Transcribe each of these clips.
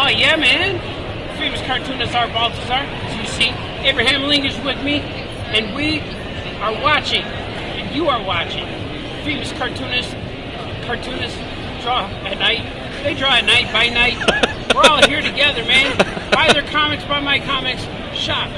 Yeah, man. Famous cartoonist Art Balthazar, as you see. Abraham Lincoln is with me, and we are watching, and you are watching. Famous cartoonists draw at night. They draw at night, by night. We're all here together, man. Buy their comics, buy my comics, shop.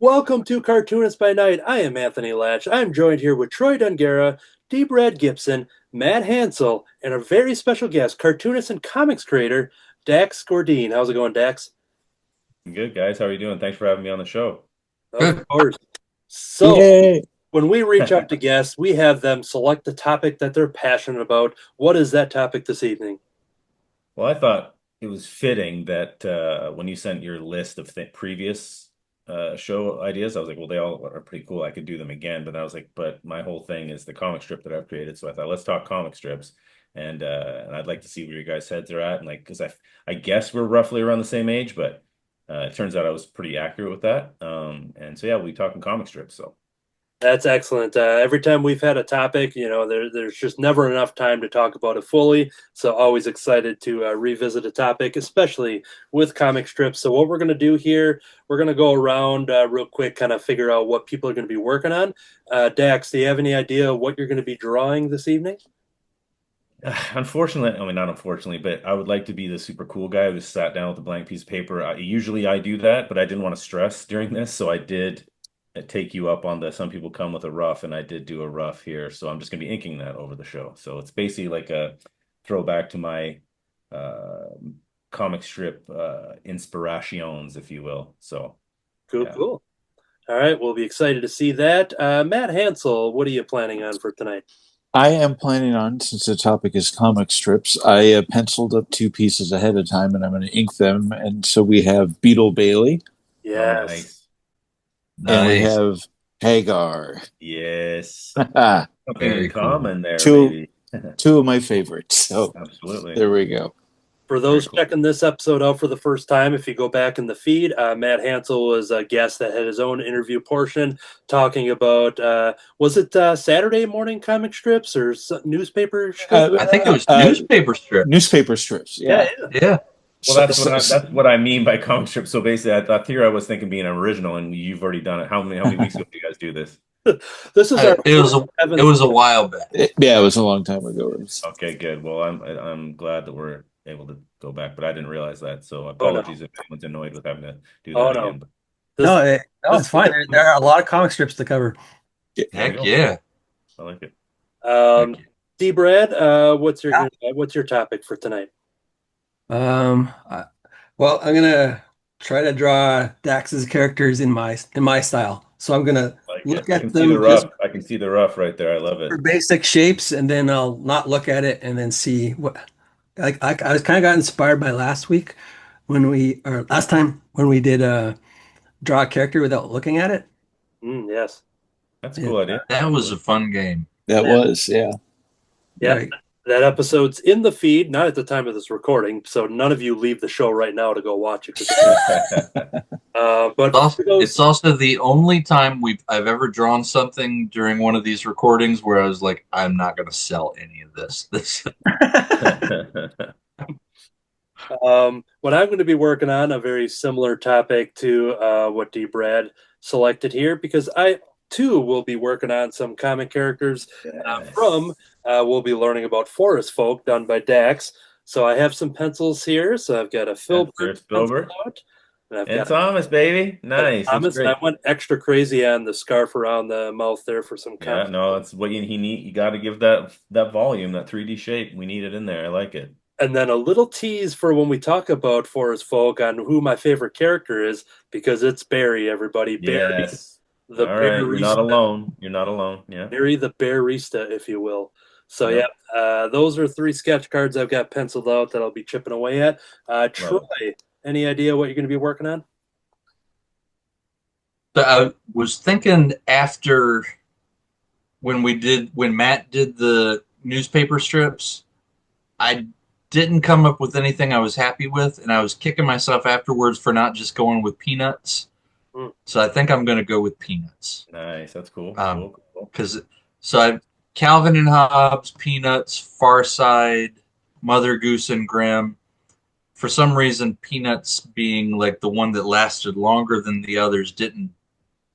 Welcome to Cartoonist by Night. I am Anthony Laatsch. I'm joined here with Troy Dongarra, D. Brad Gibson, Matt Hansel, and a very special guest, cartoonist and comics creator, Dax Gordine. How's it going, Dax? Good, guys. How are you doing? Thanks for having me on the show. Of course. So, Yay. When we reach out to guests, we have them select the topic that they're passionate about. What is that topic this evening? Well, I thought it was fitting that when you sent your list of previous show ideas, I was like, well, they all are pretty cool. I could do them again. But I was like, but my whole thing is the comic strip that I've created. So I thought, let's talk comic strips. And I'd like to see where your guys' heads are at. And like, because I guess we're roughly around the same age, but it turns out I was pretty accurate with that. And so, yeah, we talking comic strips. So. That's excellent. Every time we've had a topic, there's just never enough time to talk about it fully. So always excited to revisit a topic, especially with comic strips. So what we're going to do here, we're going to go around real quick, kind of figure out what people are going to be working on. Dax, do you have any idea what you're going to be drawing this evening? Unfortunately, I mean, not unfortunately, but I would like to be the super cool guy who just sat down with a blank piece of paper. Usually I do that, but I didn't want to stress during this. So I did take you up on some people come with a rough, and I did do a rough here, so I'm just gonna be inking that over the show. So it's basically like a throwback to my comic strip inspirations, if you will. So Cool, yeah. cool. All right, we'll be excited to see that. Matt Hansel, what are you planning on for tonight? I am planning on, since the topic is comic strips, I penciled up 2 pieces ahead of time, and I'm going to ink them. And so we have Beetle Bailey. Yes. Oh, nice. And we have Hagar. Yes. Very Something in common there, Two maybe. Two of my favorites. So Absolutely. there we go. For those cool. checking this episode out for the first time, if you go back in the feed, Matt Hansel was a guest that had his own interview portion talking about, was it Saturday morning comic strips or newspaper strips? I think it was newspaper strips. Newspaper strips, yeah. Well, that's what I mean by comic strip. So basically, I thought here I was thinking being original, and you've already done it. How many weeks ago did you guys do this? This is it was a while back. It was a long time ago. Okay, good. Well, I'm glad that we're able to go back, but I didn't realize that. So apologies if anyone's annoyed with having to do that again. But it's fine. There are a lot of comic strips to cover. Heck yeah, I like it. D. Brad, what's your topic for tonight? Well, I'm gonna try to draw Dax's characters in my style. So I'm gonna look at them. I can see the rough right there. I love it. For basic shapes, and then I'll not look at it and then see what. I was kind of got inspired by last time when we did draw a character without looking at it. Yes, that's a cool idea. That was a fun game. That was, yeah. Yeah. That episode's in the feed, not at the time of this recording, so none of you leave the show right now to go watch it. But it's also the only time I've ever drawn something during one of these recordings where I was like, I'm not going to sell any of this. What I'm going to be working on, a very similar topic to what D. Brad selected here, because I too will be working on some comic characters from. We'll be learning about Forest Folk done by Dax. So I have some pencils here. So I've got a Filbert pencil out. And Thomas, baby. Nice. Thomas, and I went extra crazy on the scarf around the mouth there for some no, it's what he need. You got to give that volume, that 3D shape. We need it in there. I like it. And then a little tease for when we talk about Forest Folk on who my favorite character is, because it's Barry, everybody. Barry, Yes. the All right. You're not Barista. alone. You're not alone. Yeah. Barry the Barista, if you will. So yeah, Yep. those are three sketch cards I've got penciled out that I'll be chipping away at. Love Troy, it. any idea what you're going to be working on? But I was thinking after when Matt did the newspaper strips, I didn't come up with anything I was happy with, and I was kicking myself afterwards for not just going with Peanuts. Hmm. So I think I'm going to go with Peanuts. Nice. That's cool. Um, Cool. Cool. because so I Calvin and Hobbes, Peanuts, Far Side, Mother Goose and Grimm. For some reason, Peanuts being like the one that lasted longer than the others didn't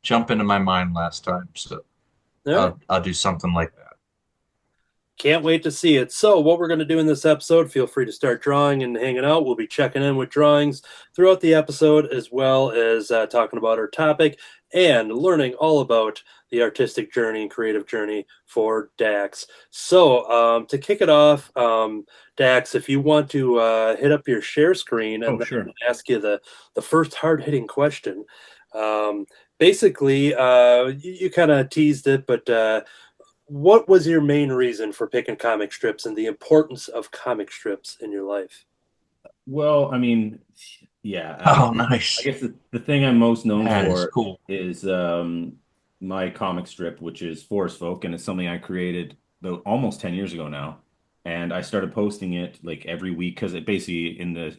jump into my mind last time. So All right. I'll do something like that. Can't wait to see it. So, what we're going to do in this episode, feel free to start drawing and hanging out. We'll be checking in with drawings throughout the episode, as well as talking about our topic and learning all about the artistic journey and creative journey for Dax. So, to kick it off, Dax, if you want to hit up your share screen and Oh, then sure. ask you the first hard hitting question. Um, Basically, you kind of teased it, but what was your main reason for picking comic strips and the importance of comic strips in your life? Well, I mean, yeah. Oh, I nice. guess the thing I'm most known That is for cool. is my comic strip, which is Forest Folk, and it's something I created though almost 10 years ago now. And I started posting it like every week because it basically in the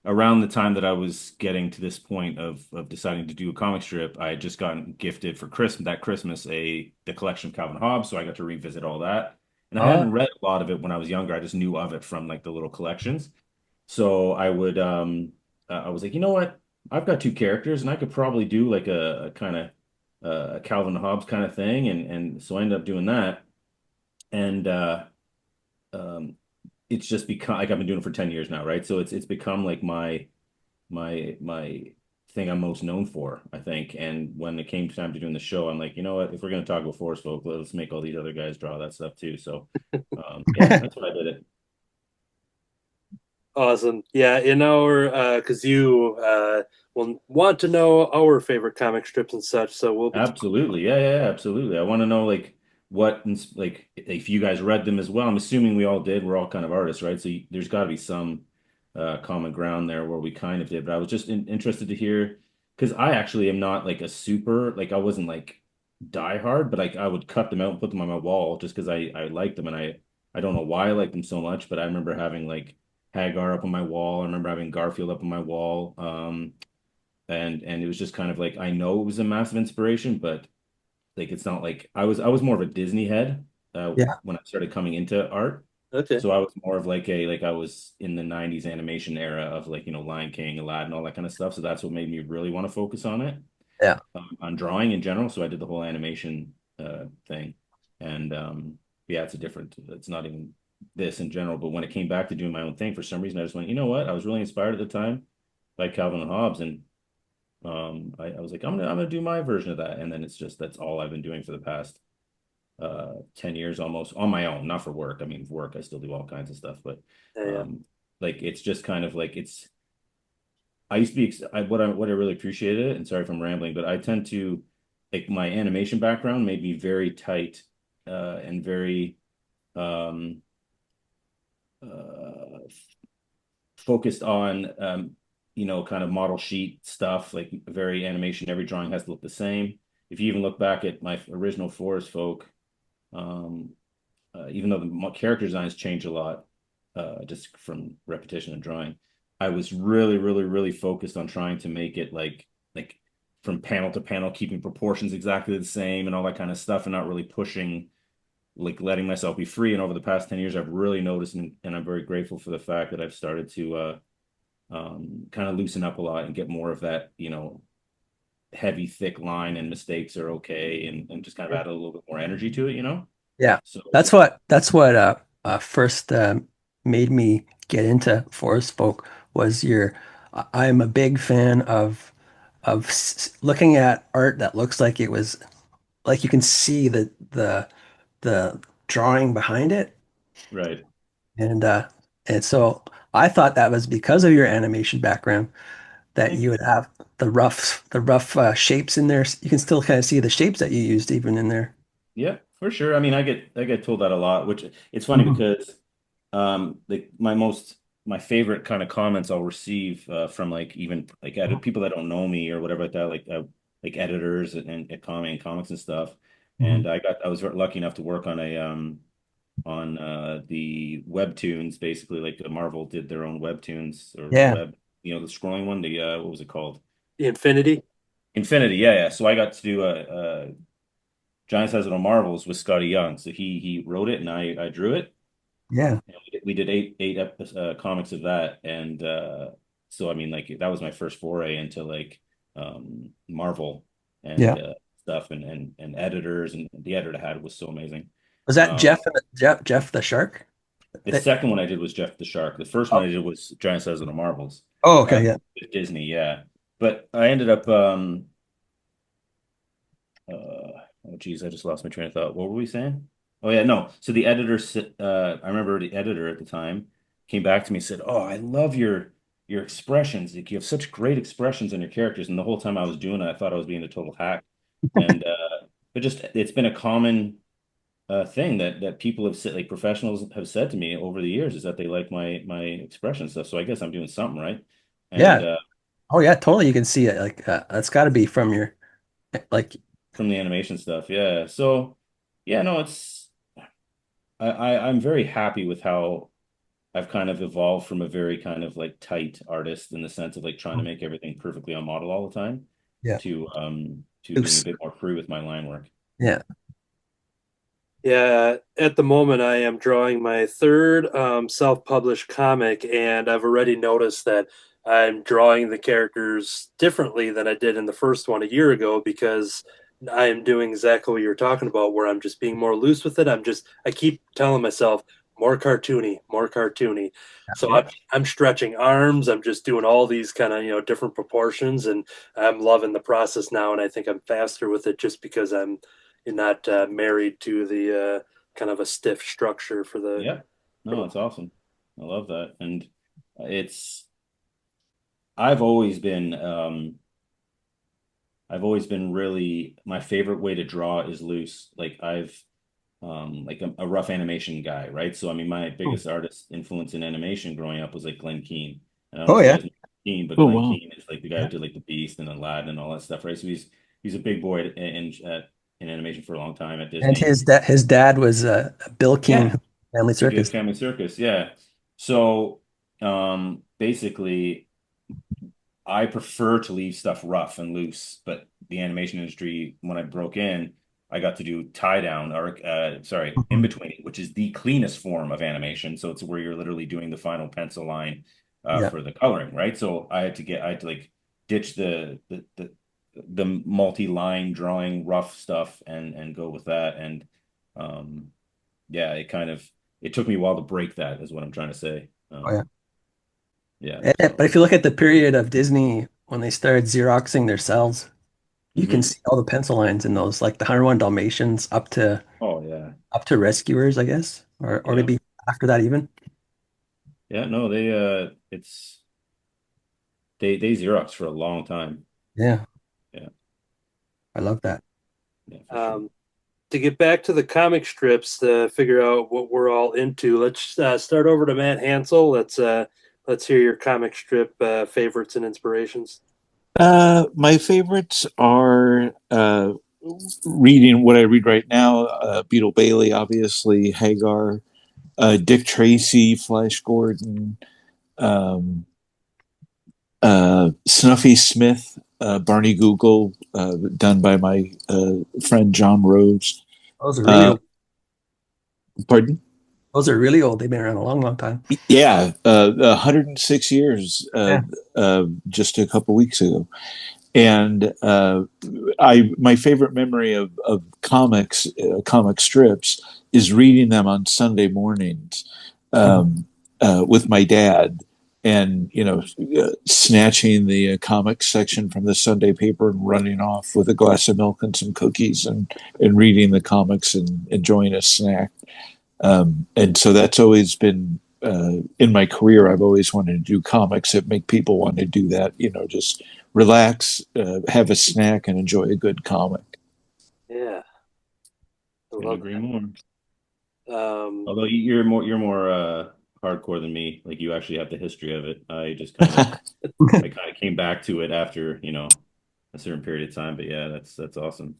around the time that I was getting to this point of deciding to do a comic strip, I had just gotten gifted for Christmas the collection of Calvin Hobbes, so I got to revisit all that. And I Oh, hadn't read a lot of it when I was younger. I just knew of it from like the little collections. So I was like, you know what? I've got two characters and I could probably do like a kind of Calvin Hobbes kind of thing. And so I ended up doing that. And um, it's just become like I've been doing it for 10 years now, right? So it's become like my thing I'm most known for, I think. And when it came time to doing the show, I'm like, you know what? If we're gonna talk about Forest Folk, let's make all these other guys draw that stuff too. So yeah, that's what I did it. Awesome. Yeah, in our because you will want to know our favorite comic strips and such, so we'll be Absolutely. Yeah, absolutely. I want to know like like if you guys read them as well. I'm assuming we all did. We're all kind of artists, right? So there's got to be some common ground there where we kind of did. But I was just interested to hear because I actually am not like a super like I wasn't like die hard, but like I would cut them out and put them on my wall just because I liked them and I don't know why I liked them so much, but I remember having like Hagar up on my wall. I remember having Garfield up on my wall. And it was just kind of like I know it was a massive inspiration, but like it's not like I was more of a Disney head yeah. when I started coming into art. okay. So I was more of like a like I was in the 90s animation era of like Lion King, Aladdin, all that kind of stuff. So that's what made me really want to focus on it, Yeah. on drawing in general. So I did the whole animation thing. And yeah, it's not even this in general, but when it came back to doing my own thing, for some reason I just went, you know what? I was really inspired at the time by Calvin and Hobbes, and I was like, I'm gonna do my version of that, and then it's just that's all I've been doing for the past 10 years almost on my own, not for work. I mean, for work I still do all kinds of stuff, but Yeah, yeah. like it's just kind of like it's I used to be what I really appreciated it, and sorry if I'm rambling, but I tend to like my animation background made me very tight and very um uh focused on kind of model sheet stuff, like very animation. Every drawing has to look the same. If you even look back at my original Forest Folk, um, even though the character designs change a lot, just from repetition and drawing, I was really, really, really focused on trying to make it like from panel to panel, keeping proportions exactly the same and all that kind of stuff, and not really pushing like letting myself be free. And over the past 10 years, I've really noticed, and I'm very grateful for the fact that I've started to kind of loosen up a lot and get more of that, heavy, thick line and mistakes are okay, and just kind of add a little bit more energy to it. Yeah. So, That's what first made me get into Forest Folk was I'm a big fan of looking at art that looks like it was like you can see the drawing behind it. right. And And so I thought that was because of your animation background that you would have the rough shapes in there. You can still kind of see the shapes that you used even in there. Yeah, for sure. I mean, I get told that a lot, which it's funny Mhm. because my favorite kind of comments I'll receive from like even like people that don't know me or whatever like that, like editors and comics and stuff. Mhm. And I was lucky enough to work on a on the webtoons, basically like Marvel did their own webtoons or Yeah. web, the scrolling one, the what was it called? The Infinity. Infinity, yeah, yeah. So I got to do a Giant Size Little Marvels with Scotty Young. So he wrote it and I drew it. Yeah. And we did eight comics of that, and so I mean, like that was my first foray into like Marvel Yeah. and stuff, and editors, and the editor I had was so amazing. Was that Um, Jeff the Shark? the That, second one I did was Jeff the Shark. The first one oh, I did was Giant Size Little Marvels oh, okay, yeah. with Disney, yeah. But I ended up oh geez, I just lost my train of thought. What were we saying? Oh yeah, no. So the editor, I remember the editor at the time came back to me and said, "Oh, I love your expressions. Like, you have such great expressions in your characters." And the whole time I was doing it, I thought I was being a total hack. And but just it's been a common thing that people have said, like professionals have said to me over the years, is that they like my expression stuff. So I guess I'm doing something right. And Yeah. Oh yeah, totally. You can see it. Like that's got to be from your like from the animation stuff, yeah. So yeah, no, it's I'm very happy with how I've kind of evolved from a very kind of like tight artist in the sense of like trying to make everything perfectly on model all the time yeah. to being a Oops. bit more free with my line work. Yeah. Yeah, at the moment I am drawing my third self-published comic, and I've already noticed that I'm drawing the characters differently than I did in the first one a year ago because I am doing exactly what you're talking about, where I'm just being more loose with it. I keep telling myself more cartoony, more cartoony. So Yeah. I'm stretching arms. I'm just doing all these kind of different proportions, and I'm loving the process now. And I think I'm faster with it just because I'm you're not married to the kind of a stiff structure for the. Yeah. For No, the it's awesome. I love that. And it's I've always been really, my favorite way to draw is loose. Like like a rough animation guy, right? So I mean, my Oh, biggest artist influence in animation growing up was like Glenn Keane. I don't know oh, if you yeah. guys know Keane, but Oh Glenn wow. Keane is like the guy who did like the Beast and Aladdin and all that stuff, right? So he's a big boy in animation for a long time at And Disney. his dad was Bill King, Yeah, Family who did Circus. Family Circus, yeah. So basically I prefer to leave stuff rough and loose, but the animation industry, when I broke in, I got to do tie down or sorry, in Mhm. between, which is the cleanest form of animation. So it's where you're literally doing the final pencil line Yeah. for the coloring, right? So I had to like ditch the multi-line drawing rough stuff and go with that. And um yeah, it took me a while to break that, is what I'm trying to say. Oh, yeah. Yeah, But so if you look at the period of Disney when they started Xeroxing their cells, you can mhm. see all the pencil lines in those, like the 101 Dalmatians Oh yeah. up to Rescuers, I guess, or Yeah. maybe after that even. Yeah, no, they Xerox for a long time. Yeah, Yeah, I love that. yeah, for sure. um, to get back to the comic strips to figure out what we're all into. Let's start over to Matt Hansel. Let's hear your comic strip favorites and inspirations. My favorites are reading what I read right now. Beetle Bailey, obviously, Hagar, Dick Tracy, Flash Gordon, um, Snuffy Smith, Barney Google, done by my friend John Rose. Those are really Uh, old. Pardon? Those are really old. They've been around a long, long time. Yeah, 106 years Yeah. just a couple weeks ago. And I my favorite memory of comics, comic strips, is reading them on Sunday mornings Mhm. with my dad, and snatching the comics section from the Sunday paper and running off with a glass of milk and some cookies and reading the comics and enjoying a snack. And so that's always been in my career, I've always wanted to do comics that make people want to do that. Just relax, have a snack, and enjoy a good comic. Yeah, I Couldn't love agree that. more. Um, Although you're more hardcore than me. Like you actually have the history of it. I just kind of I kind of came back to it after, a certain period of time. But yeah, that's awesome.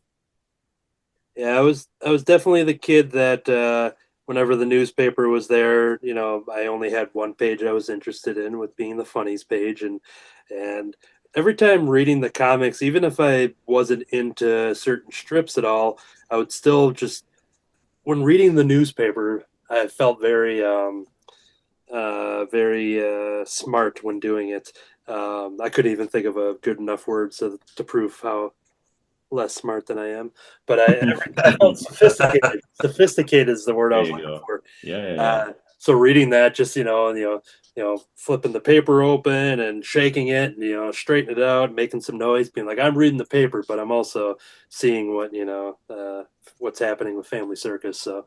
yeah, I was definitely the kid that whenever the newspaper was there, I only had one page I was interested in, with being the funnies page, and every time reading the comics, even if I wasn't into certain strips at all, I would still just, when reading the newspaper, I felt very smart when doing it. I couldn't even think of a good enough word to prove how less smart than I am, but I felt sophisticated. Sophisticated is the word I There was you looking go. for. Yeah, yeah, yeah. So reading that, just flipping the paper open and shaking it, and straightening it out, making some noise, being like, I'm reading the paper, but I'm also seeing what's happening with Family Circus. So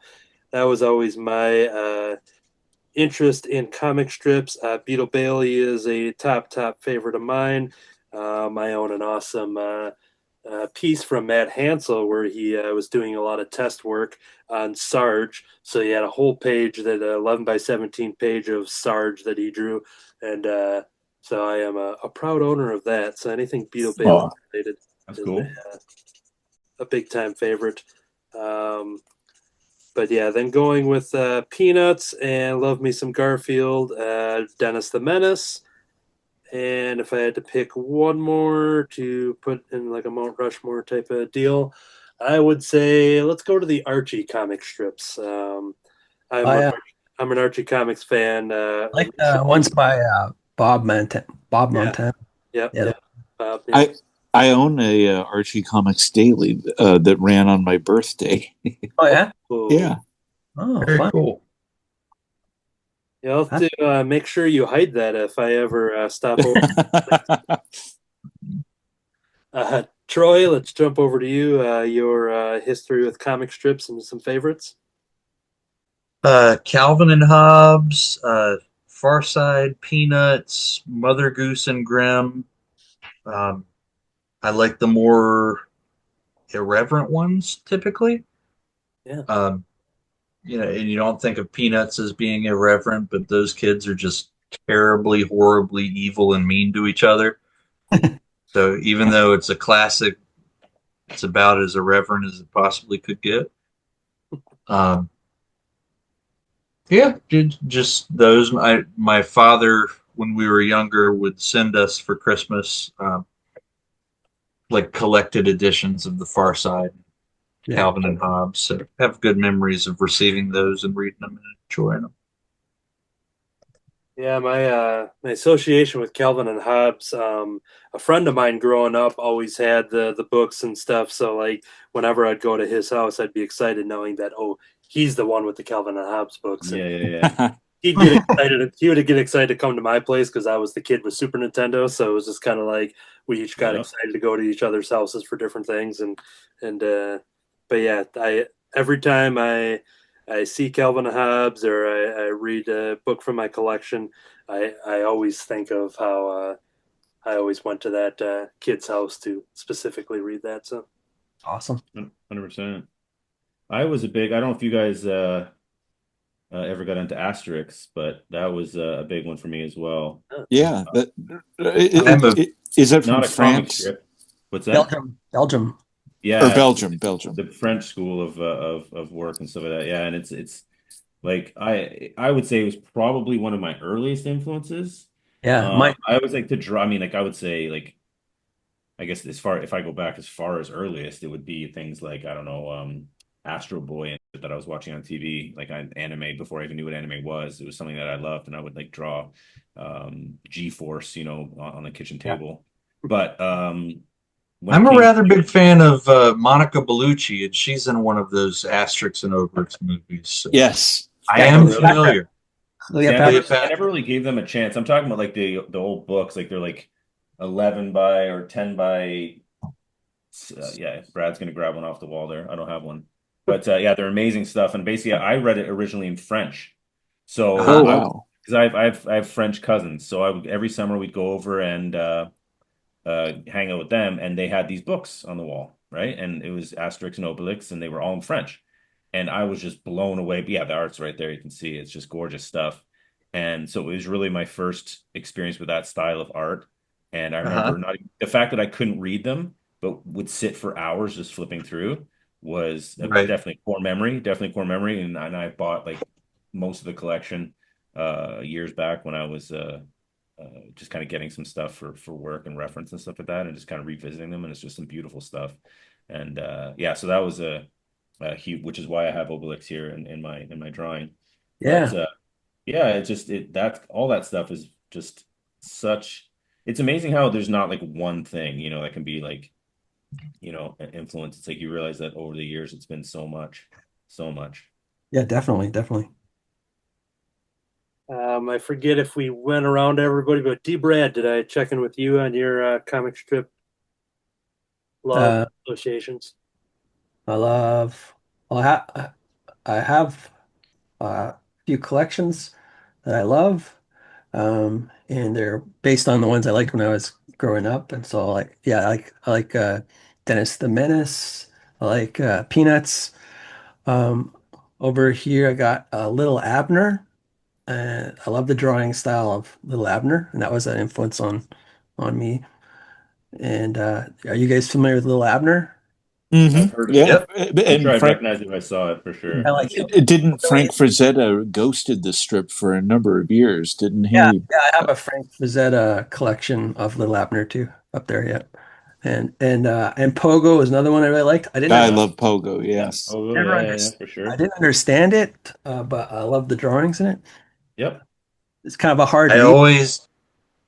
that was always my interest in comic strips. Beetle Bailey is a top favorite of mine. I own an awesome piece from Matt Hansel where he was doing a lot of test work on Sarge. So he had a whole page, that 11 by 17 page of Sarge that he drew, and so I am a proud owner of that. So anything Beetle Bailey Oh, related That's is cool. a big time favorite. But yeah, then going with Peanuts, and love me some Garfield, Dennis the Menace. And if I had to pick one more to put in like a Mount Rushmore type of deal, I would say let's go to the Archie comic strips. Oh I'm a, yeah, I'm an Archie comics fan. I like Originally, ones by Bob yeah, Montana. yep, Yeah. yep. Yeah. I own a Archie Comics Daily that ran on my birthday. Oh yeah. Oh, Yeah. Oh, Very fun. cool. you'll have That's to make sure you hide that if I ever stop over. Troy, let's jump over to you. Your history with comic strips and some favorites. Calvin and Hobbes, Far Side, Peanuts, Mother Goose and Grimm. Um, I like the more irreverent ones typically. Yeah. And you don't think of Peanuts as being irreverent, but those kids are just terribly, horribly evil and mean to each other. So even though it's a classic, it's about as irreverent as it possibly could get. Um, yeah, just those. My father, when we were younger, would send us for Christmas like collected editions of The Far Side, yeah. Calvin and Hobbes. So have good memories of receiving those and reading them and enjoying them. Yeah, my association with Calvin and Hobbes, a friend of mine growing up always had the books and stuff. So like whenever I'd go to his house, I'd be excited knowing that, oh, he's the one with the Calvin and Hobbes books, and Yeah, yeah, yeah. he'd get excited. He would get excited to come to my place because I was the kid with Super Nintendo. So it was just kind of like we each got Yep. excited to go to each other's houses for different things, and but yeah, I every time I see Calvin and Hobbes, or I read a book from my collection, I always think of how I always went to that kid's house to specifically read that. So Awesome. 100%. I don't know if you guys ever got into Asterix, but that was a big one for me as well. Yeah. I'm a Is that from Not a comic France strip. What's that? Belgium. or Yeah, Belgium? Belgium. the French school of work and stuff like that. Yeah, and it's like I would say it was probably one of my earliest influences. Yeah, mine. I always like to draw. I mean, like I would say, like I guess if I go back as far as earliest, it would be things like I don't know, Astro Boy and shit that I was watching on TV, like on anime before I even knew what anime was. It was something that I loved, and I would like draw G-Force, on the kitchen Yeah. table. But when I'm it a came rather big fan of Monica Bellucci, and she's in one of those Asterix and Obelix movies. So Yes. I Oh, am really? familiar. Cleo See, Pepper. I never really gave them a chance. I'm talking about like the old books, like they're like 11 by or 10 by. Yeah, Brad's gonna grab one off the wall there. I don't have one, but yeah, they're amazing stuff. And basically, I read it originally in French, so Oh Uh-huh. I was wow. because I have French cousins, so every summer we'd go over and hang out with them, and they had these books on the wall, right? And it was Asterix and Obelix, and they were all in French. And I was just blown away. But yeah, the art's right there. You can see it's just gorgeous stuff. And so it was really my first experience with that style of art. And I Uh-huh. remember not the fact that I couldn't read them, but would sit for hours just flipping through was Right. definitely core memory, definitely core memory. And I bought like most of the collection years back when I was just kind of getting some stuff for work and reference and stuff like that, and just kind of revisiting them, and it's just some beautiful stuff. And yeah, so that was a huge, which is why I have Obelix here in my drawing. But Yeah. yeah, it just it that all that stuff is just such. It's amazing how there's not like one thing, that can be like, an influence. It's like you realize that over the years it's been so much, so much. Yeah, definitely, definitely. I forget if we went around to everybody, but D. Brad, did I check in with you on your comic strip love Uh, associations? I love. Well, I have a few collections that I love, and they're based on the ones I liked when I was growing up. And so, like, yeah, I like Dennis the Menace. I like Peanuts. Um, Over here, I got Little Abner. I love the drawing style of Little Abner, and that was an influence on me. And are you guys familiar with Little Abner? I've heard of Yeah, it. Yep. I'm sure and I'd Frank recognize it if I saw it for I sure. like didn't Frank Frazetta ghosted the strip for a number of years, didn't Yeah, he? yeah, I have a Frank Frazetta collection of Little Abner too up there. Yeah, and Pogo is another one I really liked. I love Pogo. Yeah. Yes. Oh, Never yeah, under, yeah, yeah, for I sure. didn't understand it, but I love the drawings in it. Yep. It's kind of a hard I read. always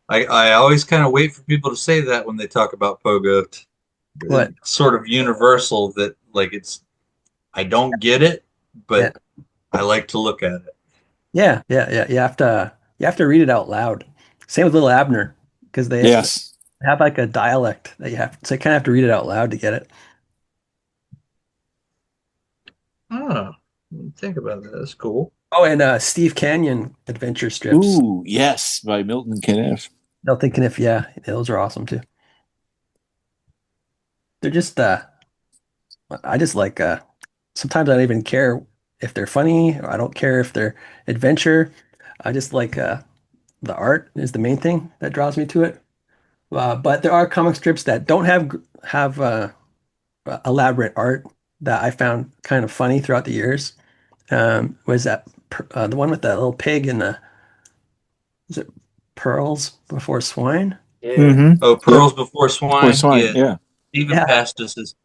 I always kind of wait for people to say that when they talk about Pogo. But It's sort of universal that like I don't get it, yeah, but I like to look at it. yeah. You have to read it out loud. Same with Little Abner because they Yes. have like a dialect that you have, so you kind of have to read it out loud to get it. Oh, think about that. That's cool. Oh, and Steve Canyon adventure strips. Ooh, yes, by Milton Caniff. Don't thinking if yeah, those are awesome too. They're just I just like sometimes I don't even care if they're funny or I don't care if they're adventure. I just like the art is the main thing that draws me to it. But there are comic strips that don't have elaborate art that I found kind of funny throughout the years. Was that the one with that little pig and the is it Pearls Before Swine? Yeah. Mm-hmm. Oh, Yep. Pearls Before Poor Swine. swine. Yeah, Yeah. Stephen Yeah, Pastis is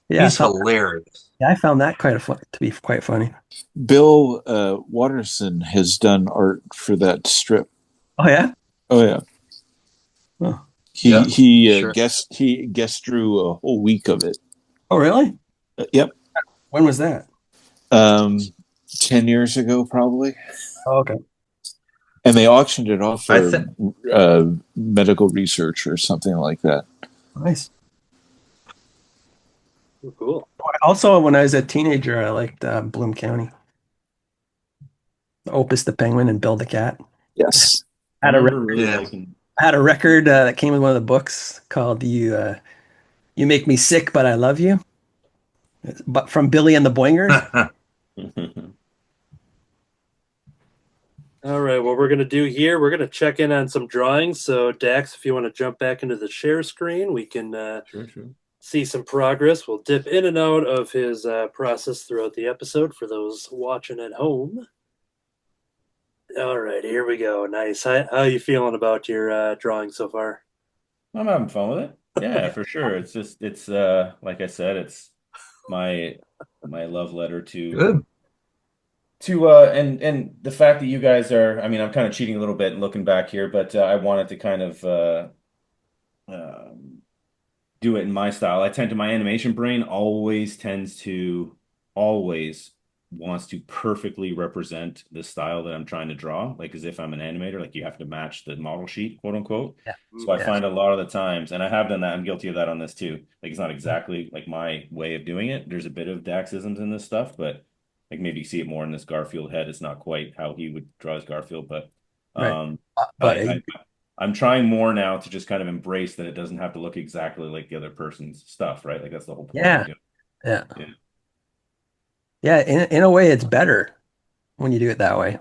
yeah, he's hilarious. I found that quite a fun to be quite funny. Bill Watterson has done art for that strip. Oh yeah? Oh yeah. Oh, He Yeah, he sure. guest drew a whole week of it. oh really? Yep. When was that? Um, 10 years ago, probably. Oh, okay. And they auctioned it off I for think medical research or something like that. Nice. Cool. Also, when I was a teenager, I liked Bloom County, Opus the Penguin, and Bill the Cat. Yes. I Had a remember really yeah. liking. had a record that came with one of the books called "You Make Me Sick, But I Love You," but from Billy and the Boingers. All right, what we're going to do here, we're going to check in on some drawings. So, Dax, if you want to jump back into the share screen, we can Sure, sure. see some progress. We'll dip in and out of his process throughout the episode for those watching at home. All right, here we go. Nice. How you feeling about your drawing so far? I'm having fun with it. Yeah, for sure. It's like I said, it's my love letter Good. to and the fact that you guys are, I mean, I'm kind of cheating a little bit and looking back here, but I wanted to kind of um do it in my style. My animation brain always wants to perfectly represent the style that I'm trying to draw, like as if I'm an animator, like you have to match the model sheet, quote unquote. Yeah, So I yeah, find a lot of the times, and I have done that, I'm guilty of that on this too. Like it's not exactly like my way of doing it. There's a bit of Daxisms in this stuff, but like maybe you see it more in this Garfield head. It's not quite how he would draw his Garfield, but Right. Um, But I'm trying more now to just kind of embrace that it doesn't have to look exactly like the other person's stuff, right? Like that's the whole point of yeah, doing yeah, it. Yeah. yeah. In a way, it's better when you do it that way.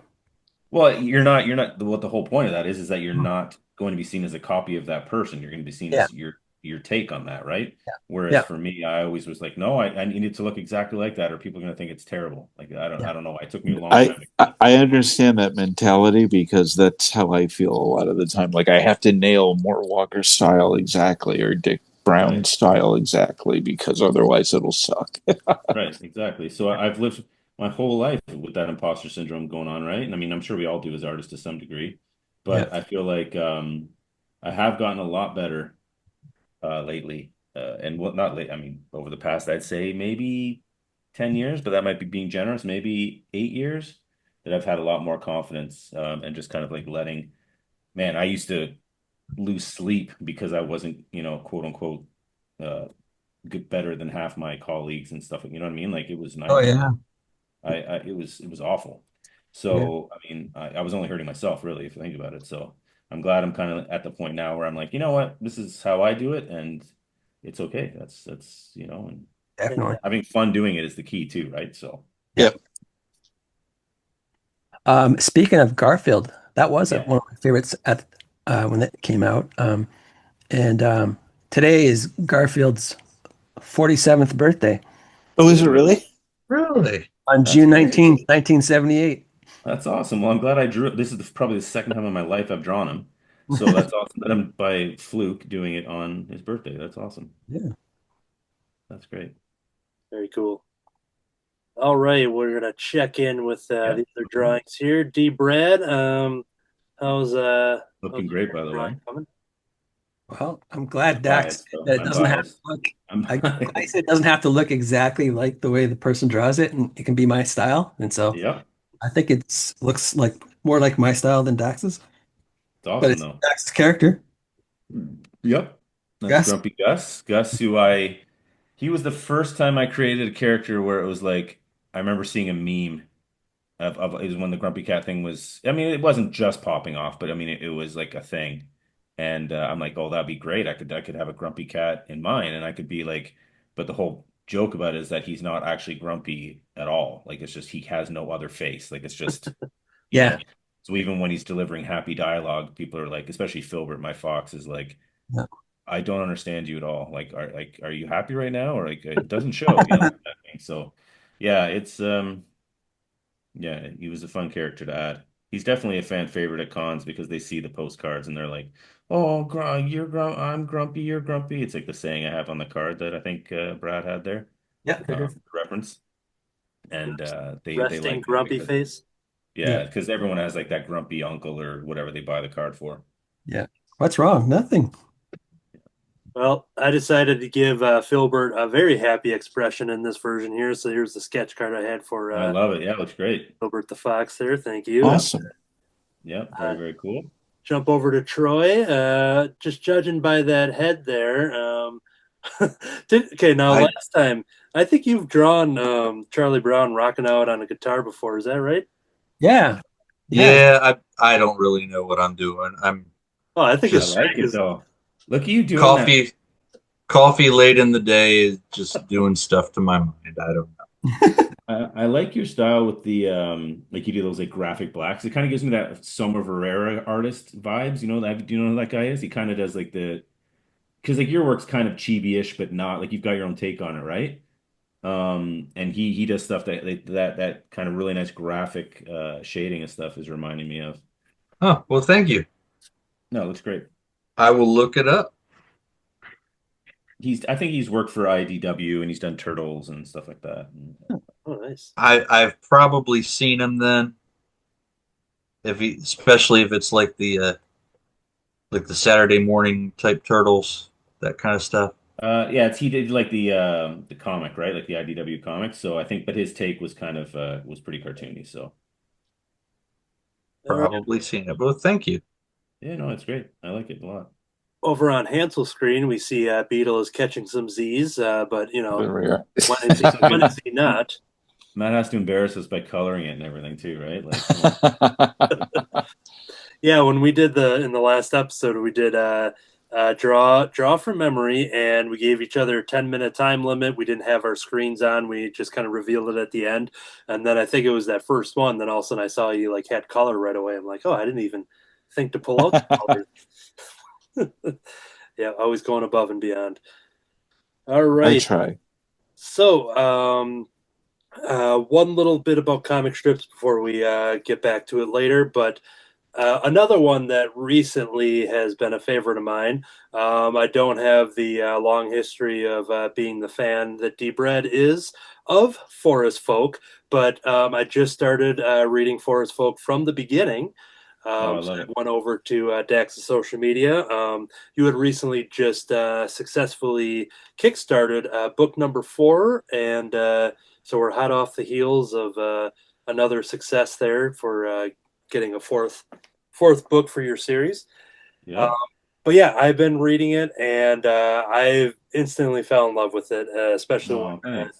Well, you're not, what the whole point of that is that you're not going to be seen as a copy of that person. You're going to be seen Yeah, as your take on that, right? Whereas yeah, for me, I always was like, no, I need it to look exactly like that, or people are going to think it's terrible. Like, yeah. I don't know why. It took me a long I time to I I understand that mentality because that's how I feel a lot of the time. Like I have to nail Mort Walker's style exactly or Dick right. Brown's style exactly because otherwise it'll suck. Right, exactly. So I've lived my whole life with that imposter syndrome going on, right? And I mean, I'm sure we all do as artists to some degree, Yeah. but I feel like I have gotten a lot better lately. And what not late, I mean, over the past, I'd say maybe 10 years, but that might be being generous, maybe 8 years that I've had a lot more confidence and just kind of like letting, man, I used to lose sleep because I wasn't, quote unquote, uh, good, better than half my colleagues and stuff. You know what I mean? Like it was a Oh nightmare. yeah, It was awful. yeah. So, I mean, I was only hurting myself really, if you think about it. So I'm glad I'm kind of at the point now where I'm like, you know what, this is how I do it, and it's okay. And Definitely. having fun doing it is the key too, right? So, Yeah. Yep. Speaking of Garfield, that was yeah. one of my favorites at when it came out. And today is Garfield's 47th birthday Oh, is Is it it really? really? Really? on That's great. June 19th, 1978. That's awesome. Well, I'm glad I drew. This is probably the second time in my life I've drawn him. So that's awesome that I'm by fluke doing it on his birthday. That's awesome. Yeah. That's great. Very cool. All right, we're gonna check in with Yeah. the other drawings here. D. Brad, how's Looking great, by your the drawing way. coming? Well, I'm glad I'm Dax biased, though. that it I'm doesn't have to biased. look. I'm I biased. said it doesn't have to look exactly like the way the person draws it, and it can be my style. And so Yep. I think it's looks like more like my style than Dax's, It's but awesome it's though. Dax's character. Yep. That's Gus. Grumpy Gus. He was the first time I created a character where it was like, I remember seeing a meme of it was when the Grumpy Cat thing was, I mean, it wasn't just popping off, but I mean, it was like a thing. And I'm like, oh, that'd be great. I could have a Grumpy Cat in mine, and I could be like, but the whole joke about it is that he's not actually grumpy at all. Like it's just he has no other face. Like it's just, you Yeah. know. So even when he's delivering happy dialogue, people are like, especially Filbert, my fox, is like, Yeah. I don't understand you at all. Are you happy right now? Or like it doesn't show. That thing. So yeah, yeah, he was a fun character to add. He's definitely a fan favorite at cons because they see the postcards and they're like, "Oh, I'm grumpy, you're grumpy." It's like the saying I have on the card that I think Brad had there, Yeah. reference, and they Resting like that grumpy because face. Yeah. yeah, because everyone has like that grumpy uncle or whatever they buy the card for. Yeah. What's wrong? Nothing. Well, I decided to give Filbert a very happy expression in this version here. So here's the sketch card I had for I love it. Yeah, it looks great. Filbert the Fox there. Thank you. Yep, Awesome. yep, Uh, very cool. jump over to Troy. Just judging by that head there. Okay, now I last time, I think you've drawn Charlie Brown rocking out on a guitar before. Is that right? Yeah. Yeah. yeah, I don't really know what I'm doing. I'm Oh, I think I his just swing like it is. though. Look at you doing that. coffee late in the day is just doing stuff to my mind. I don't know. I like your style with the like you do those like graphic blacks. It kind of gives me that Summer Verrera artist vibes. Do you know who that guy is? He kind of does like the because like your work's kind of chibi-ish, but not like you've got your own take on it, right? And he does stuff that kind of really nice graphic shading and stuff is reminding me of. Oh, well, thank you. No, it looks great. I will look it up. I think he's worked for IDW and he's done Turtles and stuff like that. Oh, nice. I've probably seen him then, especially if it's like the Saturday morning type turtles, that kind of stuff. Yeah, he did like the comic, right? Like the IDW comic. So I think, but his take was kind of was pretty cartoony. So All right. Probably seen it. But thank you. yeah, no, it's great. I like it a lot. Over on Hansel's screen, we see Beetle is catching some Z's, but There we are. when is he not? Matt has to embarrass us by coloring it and everything too, right? Like, come on. Yeah, when we did in the last episode, we did draw from memory, and we gave each other a 10-minute time limit. We didn't have our screens on. We just kind of revealed it at the end, and then I think it was that first one. Then all of a sudden, I saw you like had color right away. I'm like, oh, I didn't even think to pull out the colors. Yeah, always going above and beyond. All I right. try. So, one little bit about comic strips before we get back to it later, but another one that recently has been a favorite of mine. I don't have the long history of being the fan that Deep Red is of Forest Folk, but I just started reading Forest Folk from the beginning. Oh, I So love I it. went over to Dax's social media. You had recently just successfully kickstarted book number 4, and so we're hot off the heels of another success there for getting a fourth book for your series. Um, Yep. but yeah, I've been reading it, and I instantly fell in love with it, especially Oh, when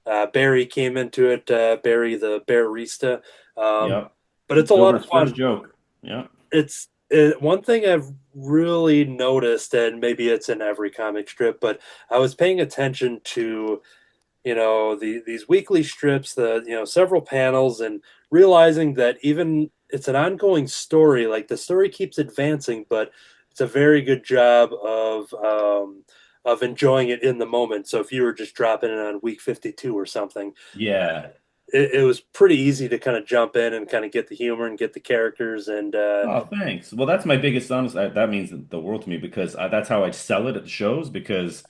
thanks. Barry came into it, Barry the Barista. Um, Yep. but it's a lot Gilbert's of first fun. joke. Yep. It's one thing I've really noticed, and maybe it's in every comic strip, but I was paying attention to these weekly strips, several panels, and realizing that even it's an ongoing story, like the story keeps advancing, but it's a very good job of enjoying it in the moment. So if you were just dropping it on week 52 or something, Yeah. it was pretty easy to kind of jump in and kind of get the humor and get the characters, and Oh, thanks. Well, that's my biggest honest. That means the world to me because that's how I sell it at the shows because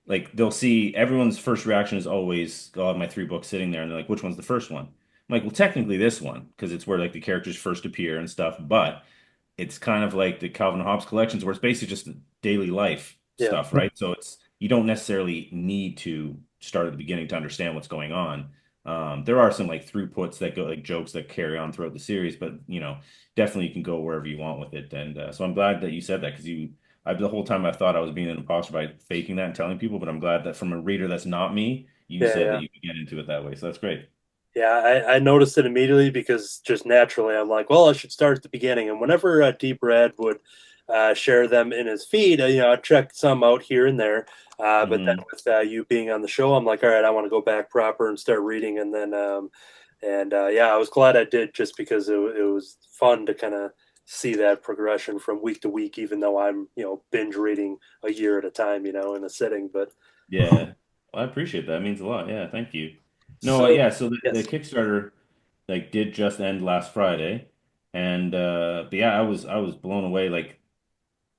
like they'll see everyone's first reaction is always, oh, I have my 3 books sitting there, and they're like, which one's the first one? I'm like, well, technically this one because it's where like the characters first appear and stuff, but it's kind of like the Calvin and Hobbes collections where it's basically just daily life yeah, stuff, right? So it's you don't necessarily need to start at the beginning to understand what's going on. There are some like throughputs that go like jokes that carry on throughout the series, but definitely you can go wherever you want with it. And so I'm glad that you said that because the whole time I thought I was being an imposter by faking that and telling people, but I'm glad that from a reader that's not me, you yeah, said yeah. that you could get into it that way. So that's great. Yeah, I noticed it immediately because just naturally I'm like, well, I should start at the beginning. And whenever Deep Red would share them in his feed, I'd check some out here and there. But then Hmm. with you being on the show, I'm like, all right, I want to go back proper and start reading. And then, yeah, I was glad I did just because it was fun to kind of see that progression from week to week, even though I'm, binge reading a year at a time, in a sitting. But Yeah. Well, I appreciate that. It means a lot. Yeah, thank you. No, so, yeah, so the yes. Kickstarter like did just end last Friday. And but yeah, I was blown away. Like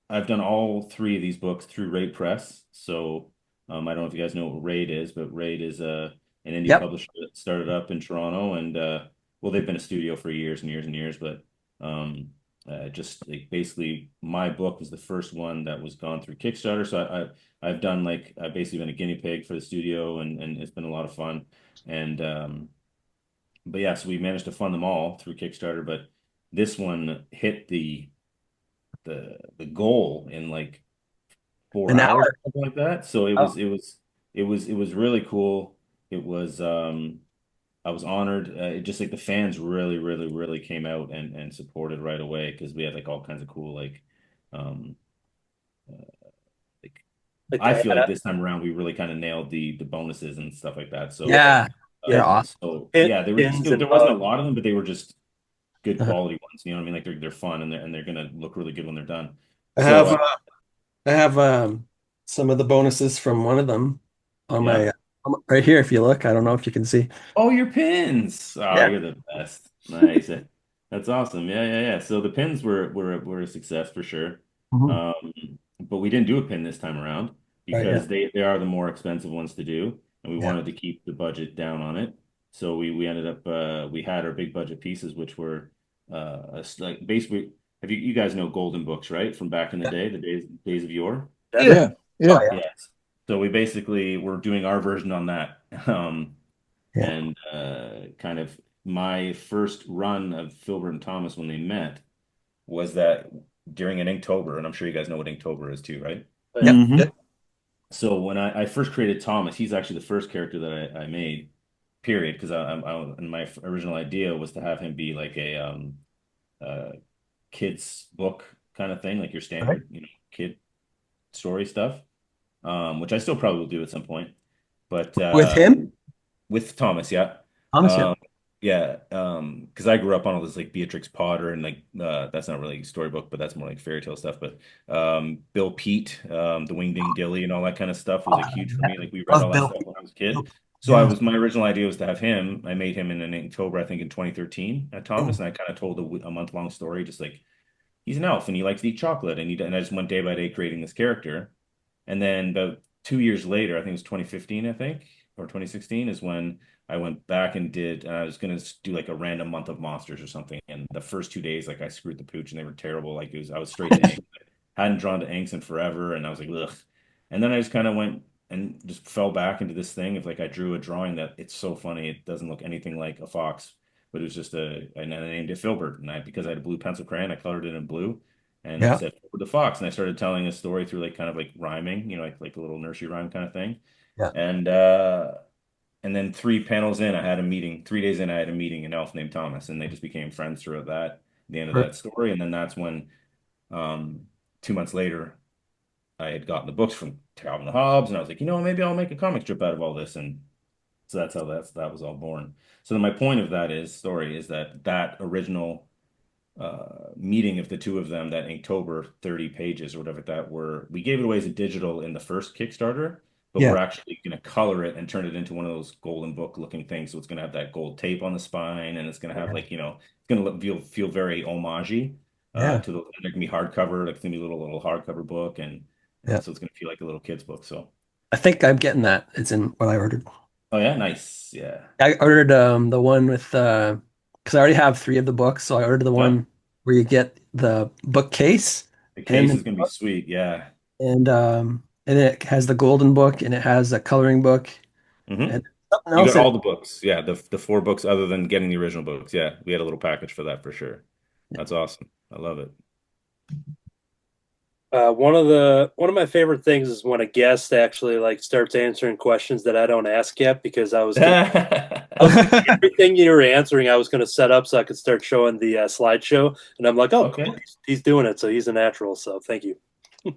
I've done all 3 of these books through Raid Press. So I don't know if you guys know what Raid is, but Raid is an indie Yep. publisher that started up in Toronto and well they've been a studio for years and years and years, but um just like basically my book was the first one that was gone through Kickstarter. So I've done like I've basically been a guinea pig for the studio and it's been a lot of fun. And but yeah, so we managed to fund them all through Kickstarter, but this one hit the goal in like four An hours or hour. something like that. So it Oh, was it was it was really cool. It was I was honored. It just like the fans really really really came out and supported right away because we had like all kinds of cool um like Like I the feel like this time around we really kind of nailed the bonuses and stuff like that. So yeah. They're yeah, awesome. yeah, they were just pins and there wasn't a mugs. lot of them, but they were just good Uh-huh. quality ones. You know what I mean? Like they're fun and they're gonna look really good when they're done. I So have I have some of the bonuses from one of them on yeah. my right here. If you look, I don't know if you can see. Oh, your pins. Oh, Yeah. you're the best. Nice. That's awesome. Yeah, yeah, yeah. So the pins were a success for sure. Mhm. Um, but we didn't do a pin this time around Right. Yeah. because they are the more expensive ones to do, and we Yeah. wanted to keep the budget down on it. So we ended up we had our big budget pieces, which were like basically you guys know Golden Books, right? From back in the Yeah. day, the days of yore. Yeah. Yeah, Oh yeah. yeah. Yes. So we basically were doing our version on that. Yeah. And kind of my first run of Filbert and Thomas when they met was that during an Inktober, and I'm sure you guys know what Inktober is too, right? But Yep. Hmm. Yep. So when I first created Thomas, he's actually the first character that I made, period, because and my original idea was to have him be like a uh, kids book kind of thing, like your Right. standard, kid story stuff, which I still probably will do at some point. But With him? with Thomas, yeah. Thomas, yeah. Um, yeah, because I grew up on all this like Beatrix Potter and like that's not really a storybook, but that's more like fairy tale stuff. But Bill Pete, the Wingding Dilly and all that kind of stuff was Oh, like huge for yeah. me. Like we read Love all that Bill. stuff when I was a kid. So Yeah. my original idea was to have him. I made him in October, I think in 2013 at Thomas, and I kind of told a month-long story, just like he's an elf and he likes to eat chocolate, and I just went day by day creating this character. And then about 2 years later, I think it was 2015, I think, or 2016, is when I went back and I was gonna do like a random month of monsters or something. And the first 2 days, like I screwed the pooch and they were terrible. I was straight to ink. Hadn't drawn to inks in forever, and I was like, ugh. And then I just kind of went and just fell back into this thing of like I drew a drawing that it's so funny. It doesn't look anything like a fox, but it was just and then I named it Filbert. And because I had a blue pencil crayon, I colored it in blue. And I Yeah. said with the fox, and I started telling a story through like kind of like rhyming, like a little nursery rhyme kind of thing. Yeah. And then 3 panels in, I had a meeting. 3 days in, I had a meeting, an elf named Thomas, and they just became friends throughout the end of that story. And then that's when, um, 2 months later, I had gotten the books from Calvin and Hobbes, and I was like, maybe I'll make a comic strip out of all this. And so that's how that was all born. So then my point of that story is that original meeting of the two of them, that Inktober 30 pages or whatever we gave it away as a digital in the first Kickstarter, but Yeah. we're actually going to color it and turn it into one of those golden book looking things. So it's going to have that gold tape on the spine, and it's going to have like, it's going to feel very homage Yeah. to there can be hardcover, like it's going to be a little hardcover book, and Yeah. so it's going to feel like a little kid's book. So, I think I'm getting that. It's in what I ordered. oh yeah, nice. Yeah. I ordered the one with because I already have three of the books, so I ordered the Yep. one where you get the bookcase The and case is going to be sweet. Yeah. and it has the golden book and it has a coloring book Hmm. and something You else got in all it. the books. Yeah, the 4 books other than getting the original books. Yeah, we had a little package for that for sure. That's awesome. I love it. One of my favorite things is when a guest actually like starts answering questions that I don't ask yet because everything you were answering I was going to set up so I could start showing the slideshow, and I'm like, oh, cool, Okay. he's doing it, so he's a natural. So thank you.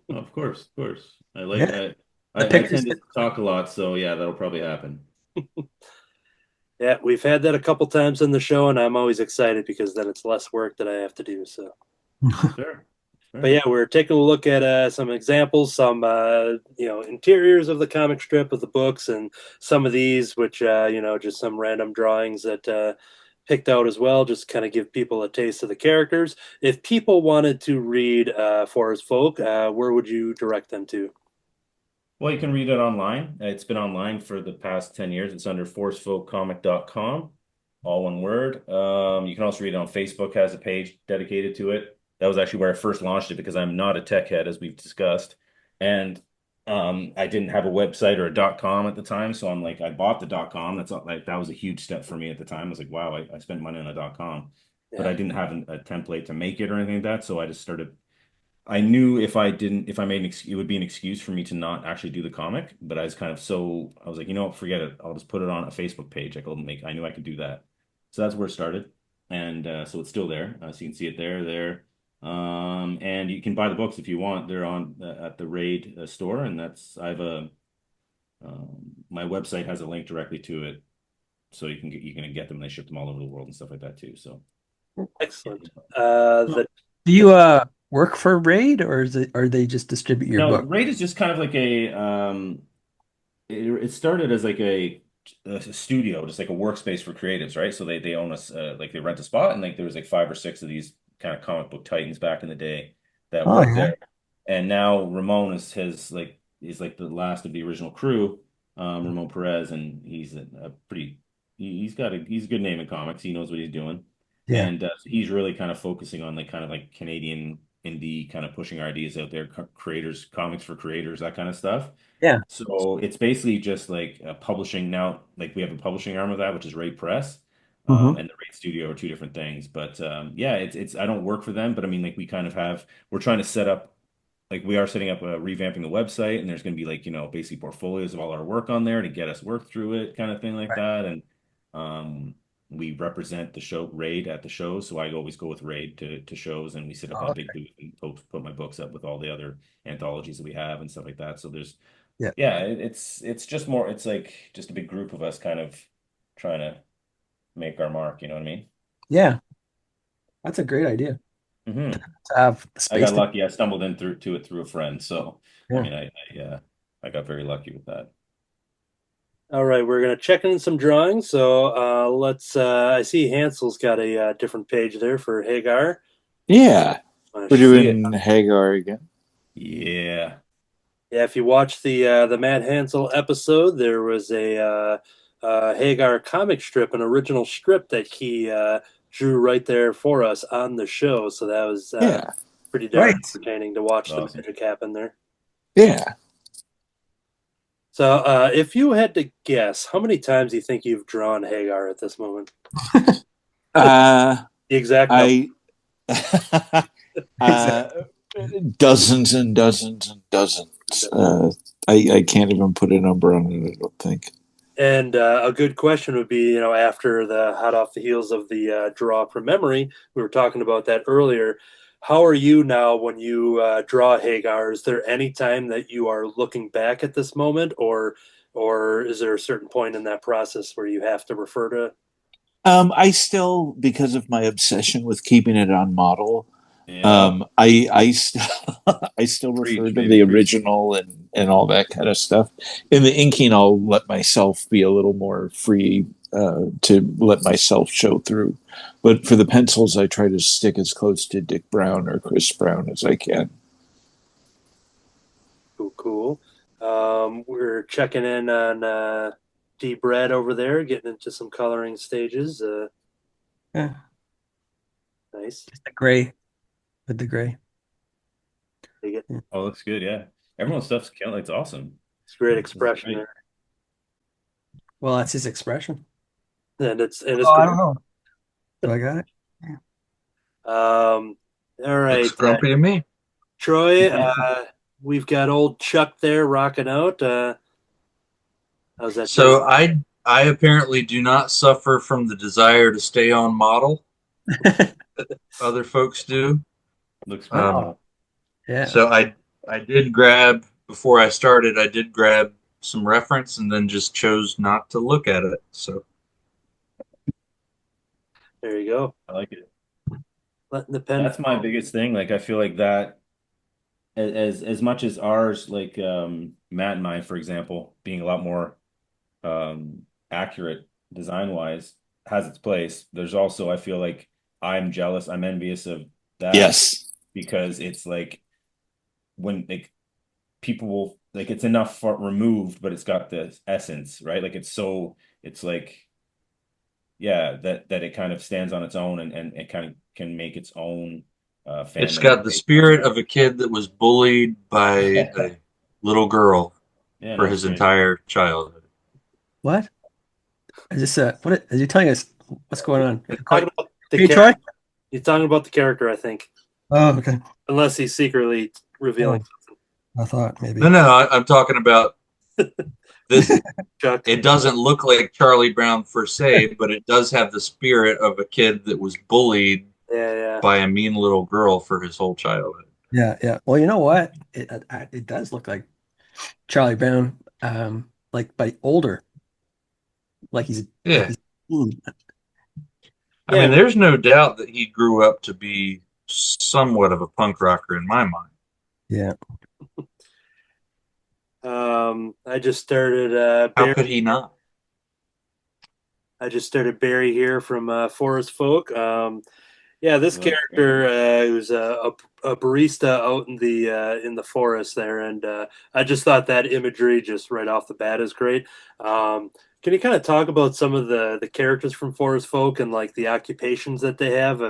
Of course, of course. I like Yeah, I the I pictures. tend to talk a lot, so yeah, that'll probably happen. Yeah, we've had that a couple times in the show, and I'm always excited because then it's less work that I have to do. So. Sure. But Sure. yeah, we're taking a look at some examples, some interiors of the comic strip of the books, and some of these, which just some random drawings that picked out as well, just kind of give people a taste of the characters. If people wanted to read Forest Folk, where would you direct them to? Well, you can read it online. It's been online for the past 10 years. It's under forcefolkcomic.com, all one word. You can also read it on Facebook, has a page dedicated to it. That was actually where I first launched it because I'm not a tech head, as we've discussed. And I didn't have a website or a .com at the time. So I'm like, I bought the .com. That's not like that was a huge step for me at the time. I was like, wow, I spent money on a .com, but Yeah, I didn't have a template to make it or anything like that. So I just started. I knew if I made it would be an excuse for me to not actually do the comic, but I was like, forget it. I'll just put it on a Facebook page. I knew I could do that. So that's where it started. And so it's still there. So you can see it there. And you can buy the books if you want. They're on at the Raid store. And my website has a link directly to it. So you can get them. They ship them all over the world and stuff like that too. So excellent. Do you work for Raid or or they just distribute your no, book? Raid is just kind of like it started as like a studio, just like a workspace for creatives, right? So they own us, like they rent a spot, and like there was like 5 or 6 of these kind of comic book titans back in the day that Oh worked yeah. there. And now Ramon is like the last of the original crew, Ramon Perez, and he's a pretty he's a good name in comics. He knows what he's doing, Yeah. and so he's really kind of focusing on like kind of like Canadian indie kind of pushing our ideas out there, creators, comics for creators, that kind of stuff. Yeah. So it's basically just like publishing now. Like we have a publishing arm of that, which is Raid Press, Hmm. and the Raid Studio are two different things. But yeah, it's I don't work for them, but I mean, like we kind of we're trying to set up, like we are setting up revamping the website, and there's going to be like basically portfolios of all our work on there to get us work through it, kind of thing like Right. that. And um, we represent the show Raid at the shows. So I always go with Raid to shows, and we sit up Oh, on okay. big booth and put my books up with all the other anthologies that we have and stuff like that. So there's Yeah. yeah, it's just more, it's like just a big group of us kind of trying to make our mark, you know what I mean? Yeah. That's a great idea Hmm. to have the I space got to. lucky. I stumbled in to it through a friend. So I Yeah. mean, I got very lucky with that. All right, we're gonna check in some drawings. So let's. I see Hansel's got a different page there for Hagar. Yeah, Want we're to see it? doing Hagar again. Yeah. Yeah, if you watch the Matt Hansel episode, there was a Hagar comic strip, an original strip that he drew right there for us on the show. So that was Yeah, pretty darn Right. entertaining to watch the Awesome. magic happen there. yeah. So, if you had to guess, how many times do you think you've drawn Hagar at this moment? Uh, The exact number. uh, dozens and dozens and dozens. I can't even put a number on it, I don't think. And a good question would be, after the hot off the heels of the draw from memory, we were talking about that earlier. How are you now when you draw Hagar? Is there any time that you are looking back at this moment, or is there a certain point in that process where you have to refer to? I still, because of my obsession with keeping it on model, Yeah. I still refer Preach, to the baby, preach. original and all that kind of stuff. In the inking, I'll let myself be a little more free to let myself show through. But for the pencils, I try to stick as close to Dick Brown or Chris Brown as I can. Cool, cool. We're checking in on D. Brad over there, getting into some coloring stages. Yeah. Nice. Just the gray with the gray. Dig it. Yeah. Oh, looks good. Yeah. Everyone's stuff's killing. It's awesome. It's great This is expression great. there, Well, that's his expression. and it's Oh, I great. don't know. Do I got it? All right, Looks grumpy to me. Troy. We've got old Chuck there rocking out. How's that? So I apparently do not suffer from the desire to stay on model. Other folks do. Looks Um, phenomenal. Yeah. So I did grab before I started. I did grab some reference and then just chose not to look at it. So There you go. I like it. Letting the pen. That's my biggest thing. Like I feel like that as much as ours, like Matt and I, for example, being a lot more accurate design wise has its place. There's also, I feel like I'm jealous, I'm envious of that Yes. because it's like when like people will like it's enough for removed, but it's got the essence, right? Like it's like yeah, that it kind of stands on its own and it kind of can make its own it's fandom. got the spirit of a kid that was bullied by a little girl Yeah, for no, it's his great. entire childhood. What? I just what are you telling us? What's going on? He's talking about the Hey, Troy. character. He's talking about the character, I think, Oh, okay. unless he's secretly revealing something. I thought maybe. No, I'm talking about this. Chuck. It doesn't look like Charlie Brown per se, but it does have the spirit of a kid that was bullied Yeah. by a mean little girl for his whole childhood. Yeah, yeah. Well, you know what? It does look like Charlie Brown, like but older. Like he's Yeah. hmm. I mean, there's no doubt that he grew up to be somewhat of a punk rocker in my mind. Yeah. I just started How Barry. could he not? I just started Barry here from Forest Folk. Yeah, this Well, character was a barista out in the forest there, and I just thought that imagery just right off the bat is great. Can you kind of talk about some of the characters from Forest Folk and like the occupations that they have?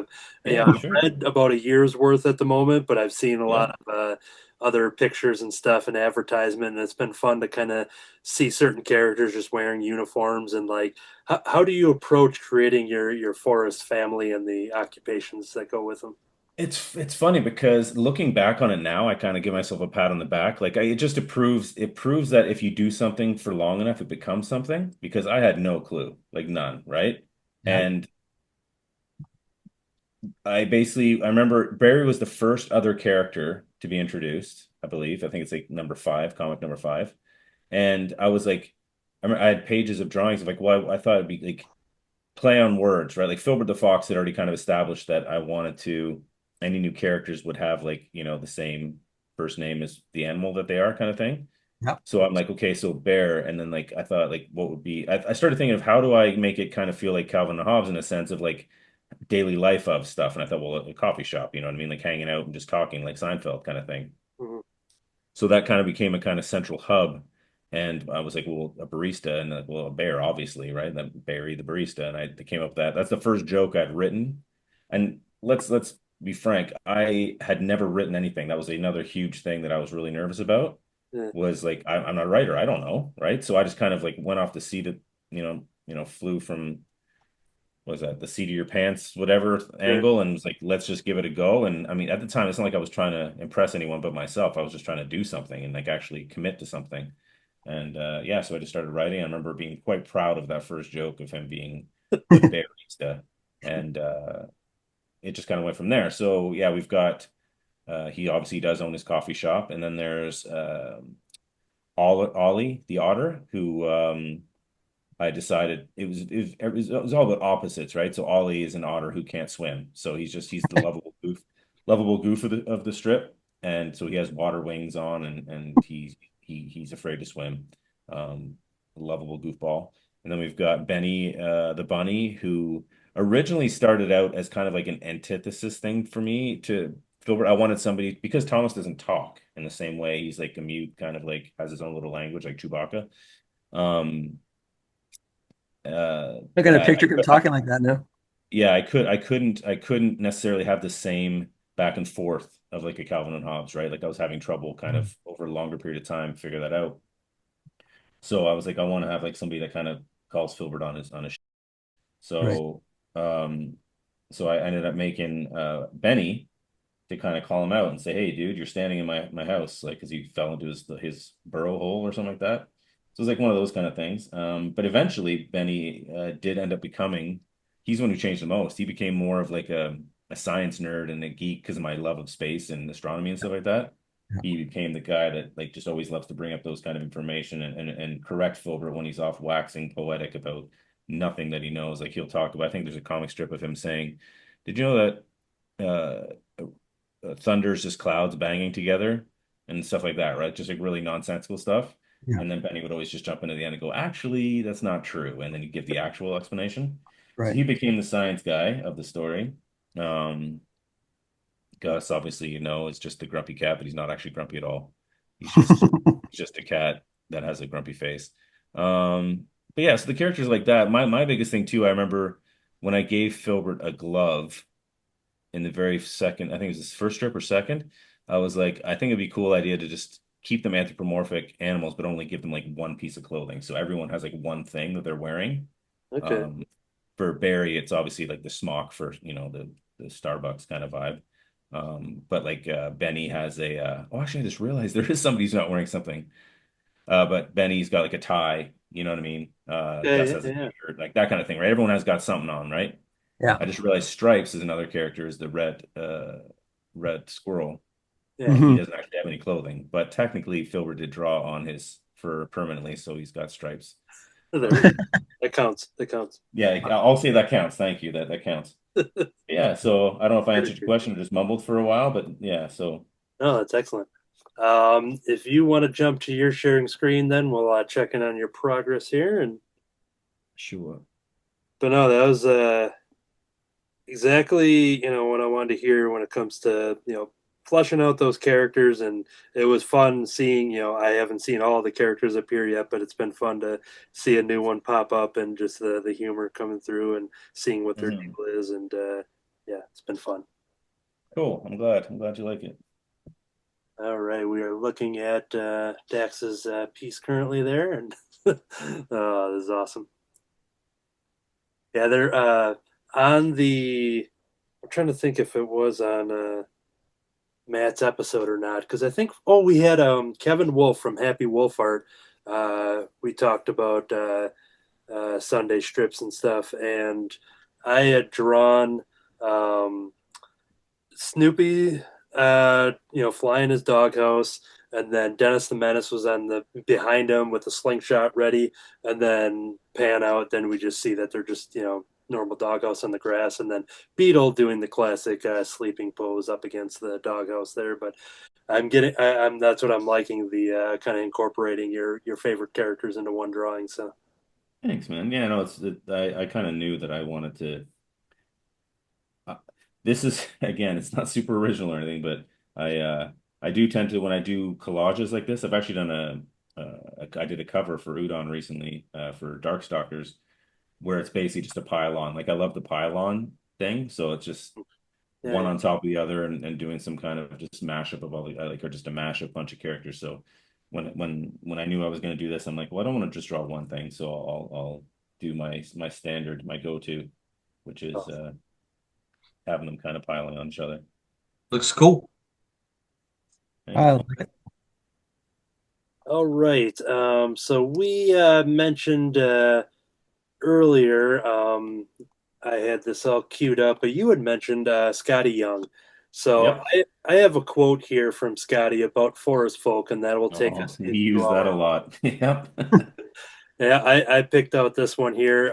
yeah, I've sure. read about a year's worth at the moment, but I've seen a Yeah. lot of other pictures and stuff and advertisement, and it's been fun to kind of see certain characters just wearing uniforms and like how do you approach creating your forest family and the occupations that go with them? It's funny because looking back on it now, I kind of give myself a pat on the back. Like it proves that if you do something for long enough, it becomes something because I had no clue, like none, right? Yeah. And I remember Barry was the first other character to be introduced, I believe. I think it's like number five, comic number five. And I was like, I had pages of drawings of like, well, I thought it'd be like play on words, right? Like Filbert the Fox had already kind of established that I wanted to, any new characters would have like, the same first name as the animal that they are kind of thing. Yep. So I'm like, okay, so bear. And then like, I thought like, what would be, I started thinking of how do I make it kind of feel like Calvin and Hobbes in a sense of like daily life of stuff. And I thought, well, a coffee shop, you know what I mean? Like hanging out and just talking like Seinfeld kind of thing. Mhm. So that kind of became a kind of central hub. And I was like, well, a barista and well, a bear, obviously, right? Then Barry the barista. And I came up with that. That's the first joke I'd written. And let's be frank, I had never written anything. That was another huge thing that I was really nervous about. Yeah. Was like, I'm not a writer. I don't know, right? So I just kind of like went off the seat of, flew from was that the seat of your pants, whatever Sure. angle, and was like, let's just give it a go. And I mean, at the time, it's not like I was trying to impress anyone but myself. I was just trying to do something and like actually commit to something. And yeah, so I just started writing. I remember being quite proud of that first joke of him being the barista, and it just kind of went from there. So yeah, we've got he obviously does own his coffee shop, and then there's Ollie the otter who I decided it was all about opposites, right? So Ollie is an otter who can't swim, so he's the lovable goof of the strip, and so he has water wings on, and he's afraid to swim, lovable goofball. And then we've got Benny, the bunny, who originally started out as kind of like an antithesis thing for me to Filbert. I wanted somebody because Thomas doesn't talk in the same way. He's like a mute, kind of like has his own little language, like Chewbacca. Um, I got a that picture of him talking like that now. yeah, I couldn't necessarily have the same back and forth of like a Calvin and Hobbes, right? Like I was having trouble kind of over a longer period of time figure that out. So I was like, I want to have like somebody that kind of calls Filbert on his Right. so so I ended up making Benny to kind of call him out and say, hey dude, you're standing in my house, like because he fell into his burrow hole or something like that. So it's like one of those kind of things. But eventually Benny did end up becoming he's the one who changed the most. He became more of like a science nerd and a geek because of my love of space and astronomy and stuff like that. Yeah. He became the guy that like just always loves to bring up those kind of information and correct Filbert when he's off waxing poetic about nothing that he knows. Like he'll talk about, I think there's a comic strip of him saying, did you know that thunder's just clouds banging together and stuff like that, right? Just like really nonsensical stuff. Yeah. And then Benny would always just jump into the end and go, actually, that's not true. And then he'd give the actual explanation. So Right. he became the science guy of the story. Gus, obviously, is just the grumpy cat, but he's not actually grumpy at all. He's just he's just a cat that has a grumpy face. But yeah, so the characters like that. My biggest thing too, I remember when I gave Filbert a glove in the very second, I think it was his first strip or second, I was like, I think it'd be a cool idea to just keep them anthropomorphic animals, but only give them like one piece of clothing. So everyone has like one thing that they're wearing. Okay. Um, for Barry, it's obviously like the smock for, the Starbucks kind of vibe. But like Benny has oh, actually, I just realized there is somebody who's not wearing something. But Benny's got like a tie, you know what I mean? Yeah, Gus yeah, has a yeah. t-shirt, like that kind of thing, right? Everyone has got something on, right? Yeah. I just realized Stripes is another character, is the red squirrel, Yeah. and he Hmm. doesn't actually have any clothing. But technically, Filbert did draw on his fur permanently, so he's got stripes. There we go. That counts. That counts. Yeah, I'll say that counts. Thank you. That counts. Yeah, so I don't know if I Very answered your good. question or just mumbled for a while, but yeah, so No, that's excellent. If you want to jump to your sharing screen, then we'll check in on your progress here. sure. But no, that was exactly what I wanted to hear when it comes to fleshing out those characters, and it was fun seeing. I haven't seen all the characters appear yet, but it's been fun to see a new one pop up and just the humor coming through and seeing what their Mhm. deal is, and yeah, it's been fun. Cool. I'm glad. I'm glad you like it. All right, we are looking at Dax's piece currently there, and oh, this is awesome. Yeah, they're on the. I'm trying to think if it was on Matt's episode or not, because I think we had Kevin Wolf from Happy Wolf Art. We talked about Sunday strips and stuff, and I had drawn Snoopy, flying his doghouse, and then Dennis the Menace was on the behind him with the slingshot ready, and then pan out. Then we just see that they're just normal doghouse on the grass, and then Beetle doing the classic sleeping pose up against the doghouse there. But I'm that's what I'm liking, the kind of incorporating your favorite characters into one drawing. So Thanks, man. Yeah, no, I kind of knew that I wanted to. This is again, it's not super original or anything, but I do tend to when I do collages like this. I've actually done I did a cover for Udon recently for Darkstalkers, where it's basically just a pylon. Like I love the pylon thing, so it's just one yeah, on top of the other and doing some kind of just mashup of all the like or just a mashup bunch of characters. So when I knew I was going to do this, I'm like, well, I don't want to just draw one thing, so I'll do my standard, my go-to, which is having them kind of piling on each other. Looks cool. I like it. all right. So we mentioned earlier. I had this all queued up, but you had mentioned Scotty Young. So Yep. I have a quote here from Scotty about forest folk, and that will take Oh, us we into use that a our. lot. Yep. Yeah, I picked out this one here.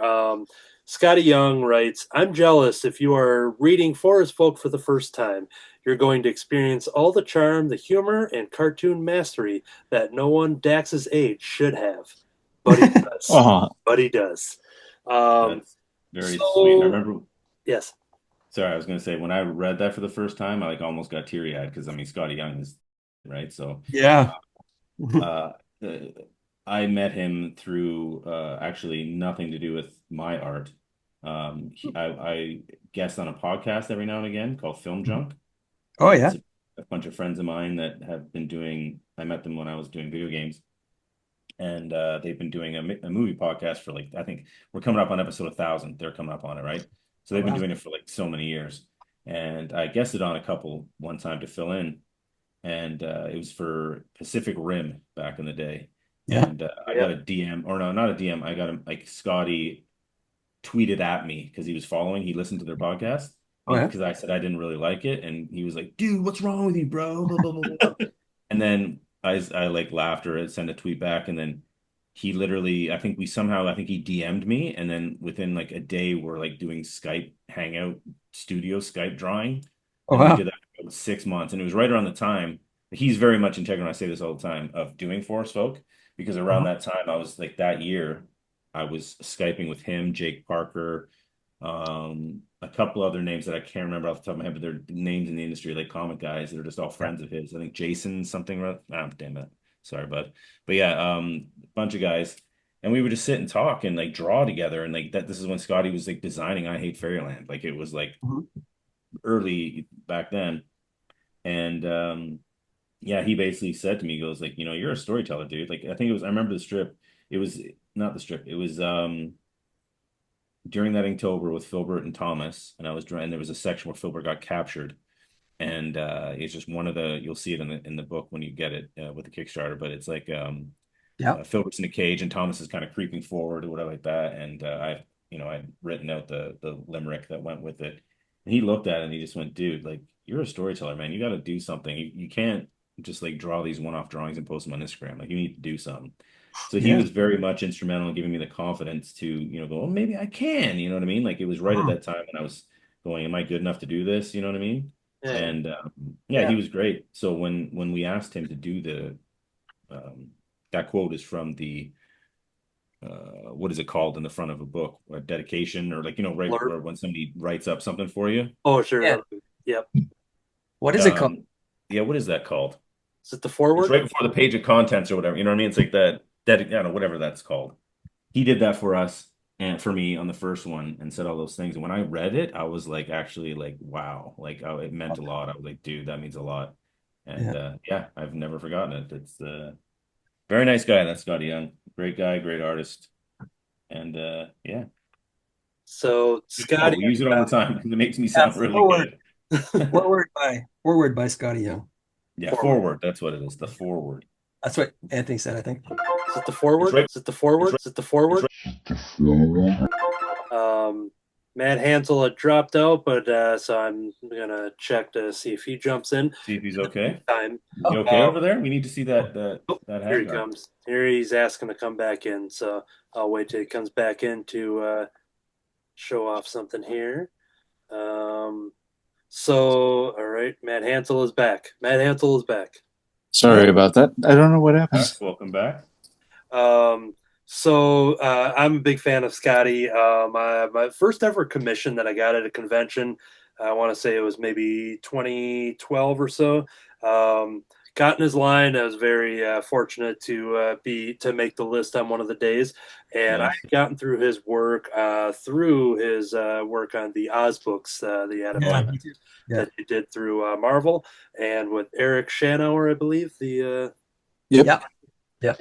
Scotty Young writes, I'm jealous if you are reading Forest Folk for the first time. You're going to experience all the charm, the humor, and cartoon mastery that no one Dax's age should have. But he does. Uh-huh. But he does. Um, That's very sweet. I so, remember, yes. sorry, I was going to say when I read that for the first time, I like almost got teary-eyed because I mean Scotty Young is right. So Yeah. uh, uh, I met him through actually nothing to do with my art. I guest on a podcast every now and again called Film Junk. Oh yeah. It's a bunch of friends of mine that have been doing. I met them when I was doing video games, and they've been doing a movie podcast for like I think we're coming up on episode 1,000. They're coming up on it, right? So Oh, they've been wow. doing it for like so many years, and I guested on a couple one time to fill in, and it was for Pacific Rim back in the day, Yeah. and I got Yeah. a DM or no, not a DM. I got him like Scotty tweeted at me because he was following. He listened to their podcast Oh yeah. because I said I didn't really like it, and he was like, "Dude, what's wrong with you, bro?" Blah, blah, blah, blah. And then I like laughed or sent a tweet back, and then he literally, I think he DM'd me, and then within like a day, we're like doing Skype Hangout studio Skype drawing, Oh and we wow. did that for about 6 months, and it was right around the time. He's very much integral. I say this all the time of doing Forest Folk because around Uh-huh. that time, I was like that year. I was Skyping with him, Jake Parker, a couple other names that I can't remember off the top of my head, but they're names in the industry, like comic guys that are just all Yeah. friends of his. I think Jason something. Damn it. Sorry, bud. But yeah, a bunch of guys. And we would just sit and talk and like draw together. And like that, this is when Scotty was like designing I Hate Fairyland. Like it was like Mhm. early back then. And yeah, he basically said to me, he goes like, you're a storyteller, dude. Like I think it was, I remember the strip. It was not the strip. It was during that Inktober with Filbert and Thomas, and I was drawing. There was a section where Filbert got captured, and it's just one of the. You'll see it in the book when you get it with the Kickstarter, but it's like Yeah. Filbert's in a cage and Thomas is kind of creeping forward or whatever like that, and I'd written out the limerick that went with it, and he looked at it and he just went, "Dude, like you're a storyteller, man. You got to do something. You can't just like draw these one-off drawings and post them on Instagram. Like you need to do something." So he Yeah. was very much instrumental in giving me the confidence to, go, well, maybe I can, you know what I mean? Like it was right at Mhm. that time when I was going, am I good enough to do this? You know what I mean? Yeah. And yeah, Yeah. he was great. So when we asked him to do that quote is from the what is it called in the front of a book, a dedication or like, right Blurb. or when somebody writes up something for you. Oh, sure. Yeah. Yep. What is it called? Yeah, what is that called? Is it the It's forward? right before the page of contents or whatever. You know what I mean? It's like that, I don't know, whatever that's called. He did that for us and for me on the first one and said all those things. And when I read it, I was like, actually, like, wow, like it meant a lot. I was like, dude, that means a lot. And Yeah. yeah, I've never forgotten it. It's very nice guy. That's Scotty Young. Great guy, great artist. And yeah, So Scotty, we use it all the time because it makes me Yeah. sound really Forward. good. Forward by Scotty Young. Yeah, forward. forward. That's what it is. The forward. That's what Anthony said, I think. Is it the forward? It's right. Is it the forward? It's Is it the forward? right. Um, Matt Hansel had dropped out, but so I'm gonna check to see if he jumps in. See if he's okay. Time. You okay Uh, over there? We need to see that Here he Hagar. comes. Here he's asking to come back in, so I'll wait till he comes back in to show off something here. Um, all right, Matt Hansel is back. Matt Hansel is back. Sorry about that. I don't know what happened. Welcome back. Um, I'm a big fan of Scotty. My first ever commission that I got at a convention, I want to say it was maybe 2012 or so. Got in his line. I was very fortunate to make the list on one of the days, and I Nice. had gotten through his work through his work on the Oz books, the adaptation Yeah. that he did through Marvel, and with Eric Shanauer, I believe Yep. Yeah. Yeah.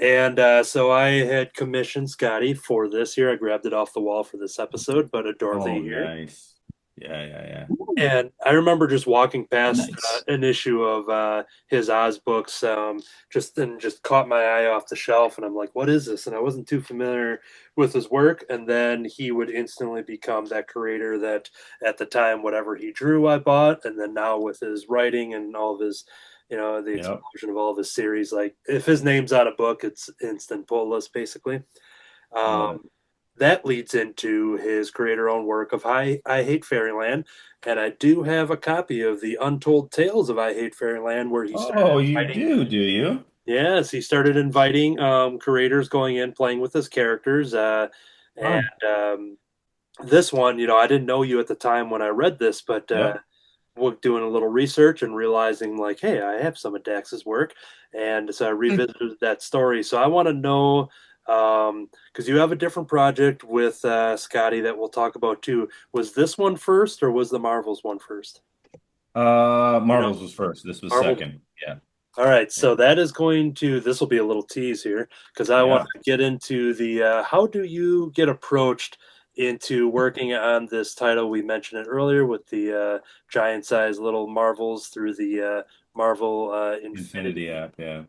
and so I had commissioned Scotty for this here. I grabbed it off the wall for this episode, but a Dorothy Oh, here. nice. Yeah. And I remember just walking past Nice. an issue of his Oz books, just caught my eye off the shelf, and I'm like, "What is this?" And I wasn't too familiar with his work, and then he would instantly become that creator that, at the time, whatever he drew, I bought, and then now with his writing and all of his, the Yep. explosion of all of his series, like if his name's on a book, it's instant pull list basically. Love it. That leads into his creator-owned work of I Hate Fairyland, and I do have a copy of the Untold Tales of I Hate Fairyland where he started Oh, you inviting. do you? Yes, he started inviting creators going in, playing with his characters, and Wow. this one, I didn't know you at the time when I read this, but Yep. doing a little research and realizing like, hey, I have some of Dax's work, and so I revisited that story. So I want to know because you have a different project with Scotty that we'll talk about too. Was this one first, or was the Marvels one first? You know, Marvel's was first. This was Marvel. second. Yeah. All right, Yeah. so this will be a little tease here because I want Yeah. to get into the how do you get approached into working on this title? We mentioned it earlier with the giant size little Marvels through the Marvel Infinity. Infinity app. Yeah.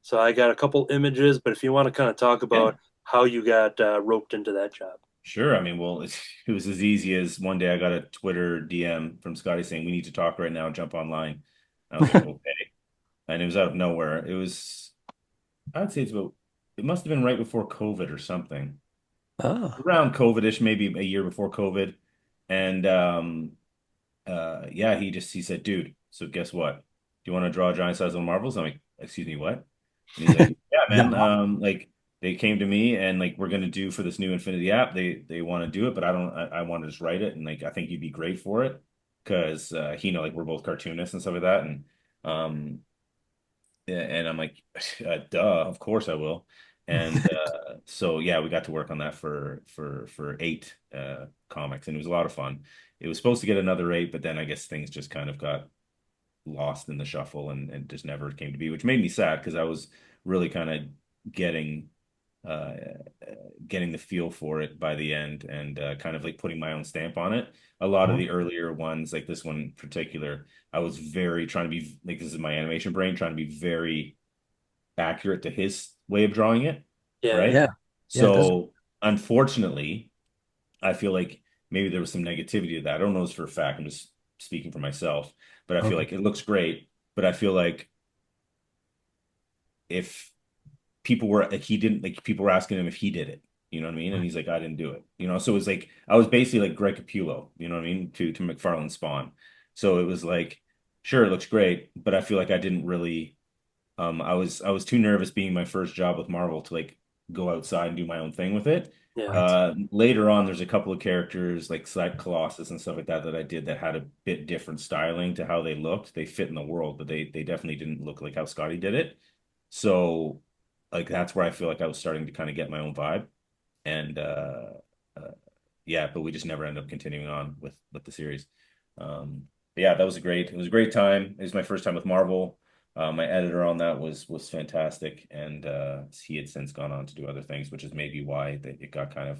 So I got a couple images, but if you want to kind of talk Yeah. about how you got roped into that job. Sure. I mean, well, it was as easy as one day I got a Twitter DM from Scotty saying, "We need to talk right now. Jump online." I was like, "Okay." And it was out of nowhere. I'd say it must have been right before COVID or something. Oh. Around COVID-ish, maybe a year before COVID. And yeah, he said, "Dude, so guess what? Do you want to draw giant size on Marvels?" I'm like, "Excuse me, what?" And he's like, "Yeah, man. No. Like they came to me and like we're gonna do for this new Infinity app. They want to do it, but I want to just write it and like I think you'd be great for it because like we're both cartoonists and stuff like that and um yeah, and I'm like, duh, of course I will. And so yeah, we got to work on that for eight comics, and it was a lot of fun. It was supposed to get another eight, but then I guess things just kind of got lost in the shuffle and just never came to be, which made me sad because I was really kind of getting uh, getting the feel for it by the end and kind of like putting my own stamp on it. A lot of the earlier ones, like this one in particular, I was very trying to be like this is my animation brain, trying to be very accurate to his way of drawing it, Yeah, right? Yeah. Yeah. Those. So unfortunately, I feel like maybe there was some negativity to that. I don't know this for a fact. I'm just speaking for myself, but I feel Okay. like it looks great. But I feel like if people were like he didn't like people were asking him if he did it, you know what I mean? And he's like, I didn't do it, So it was like I was basically like Greg Capullo, you know what I mean, to McFarlane Spawn. So it was like, sure, it looks great, but I feel like I didn't really I was too nervous being my first job with Marvel to like go outside and do my own thing with it. yeah, Right. Later on, there's a couple of characters like Side Colossus and stuff like that that I did that had a bit different styling to how they looked. They fit in the world, but they definitely didn't look like how Scotty did it. So like that's where I feel like I was starting to kind of get my own vibe. And uh yeah, but we just never ended up continuing on with the series. But yeah, it was a great time. It was my first time with Marvel. My editor on that was fantastic, and he had since gone on to do other things, which is maybe why it got kind of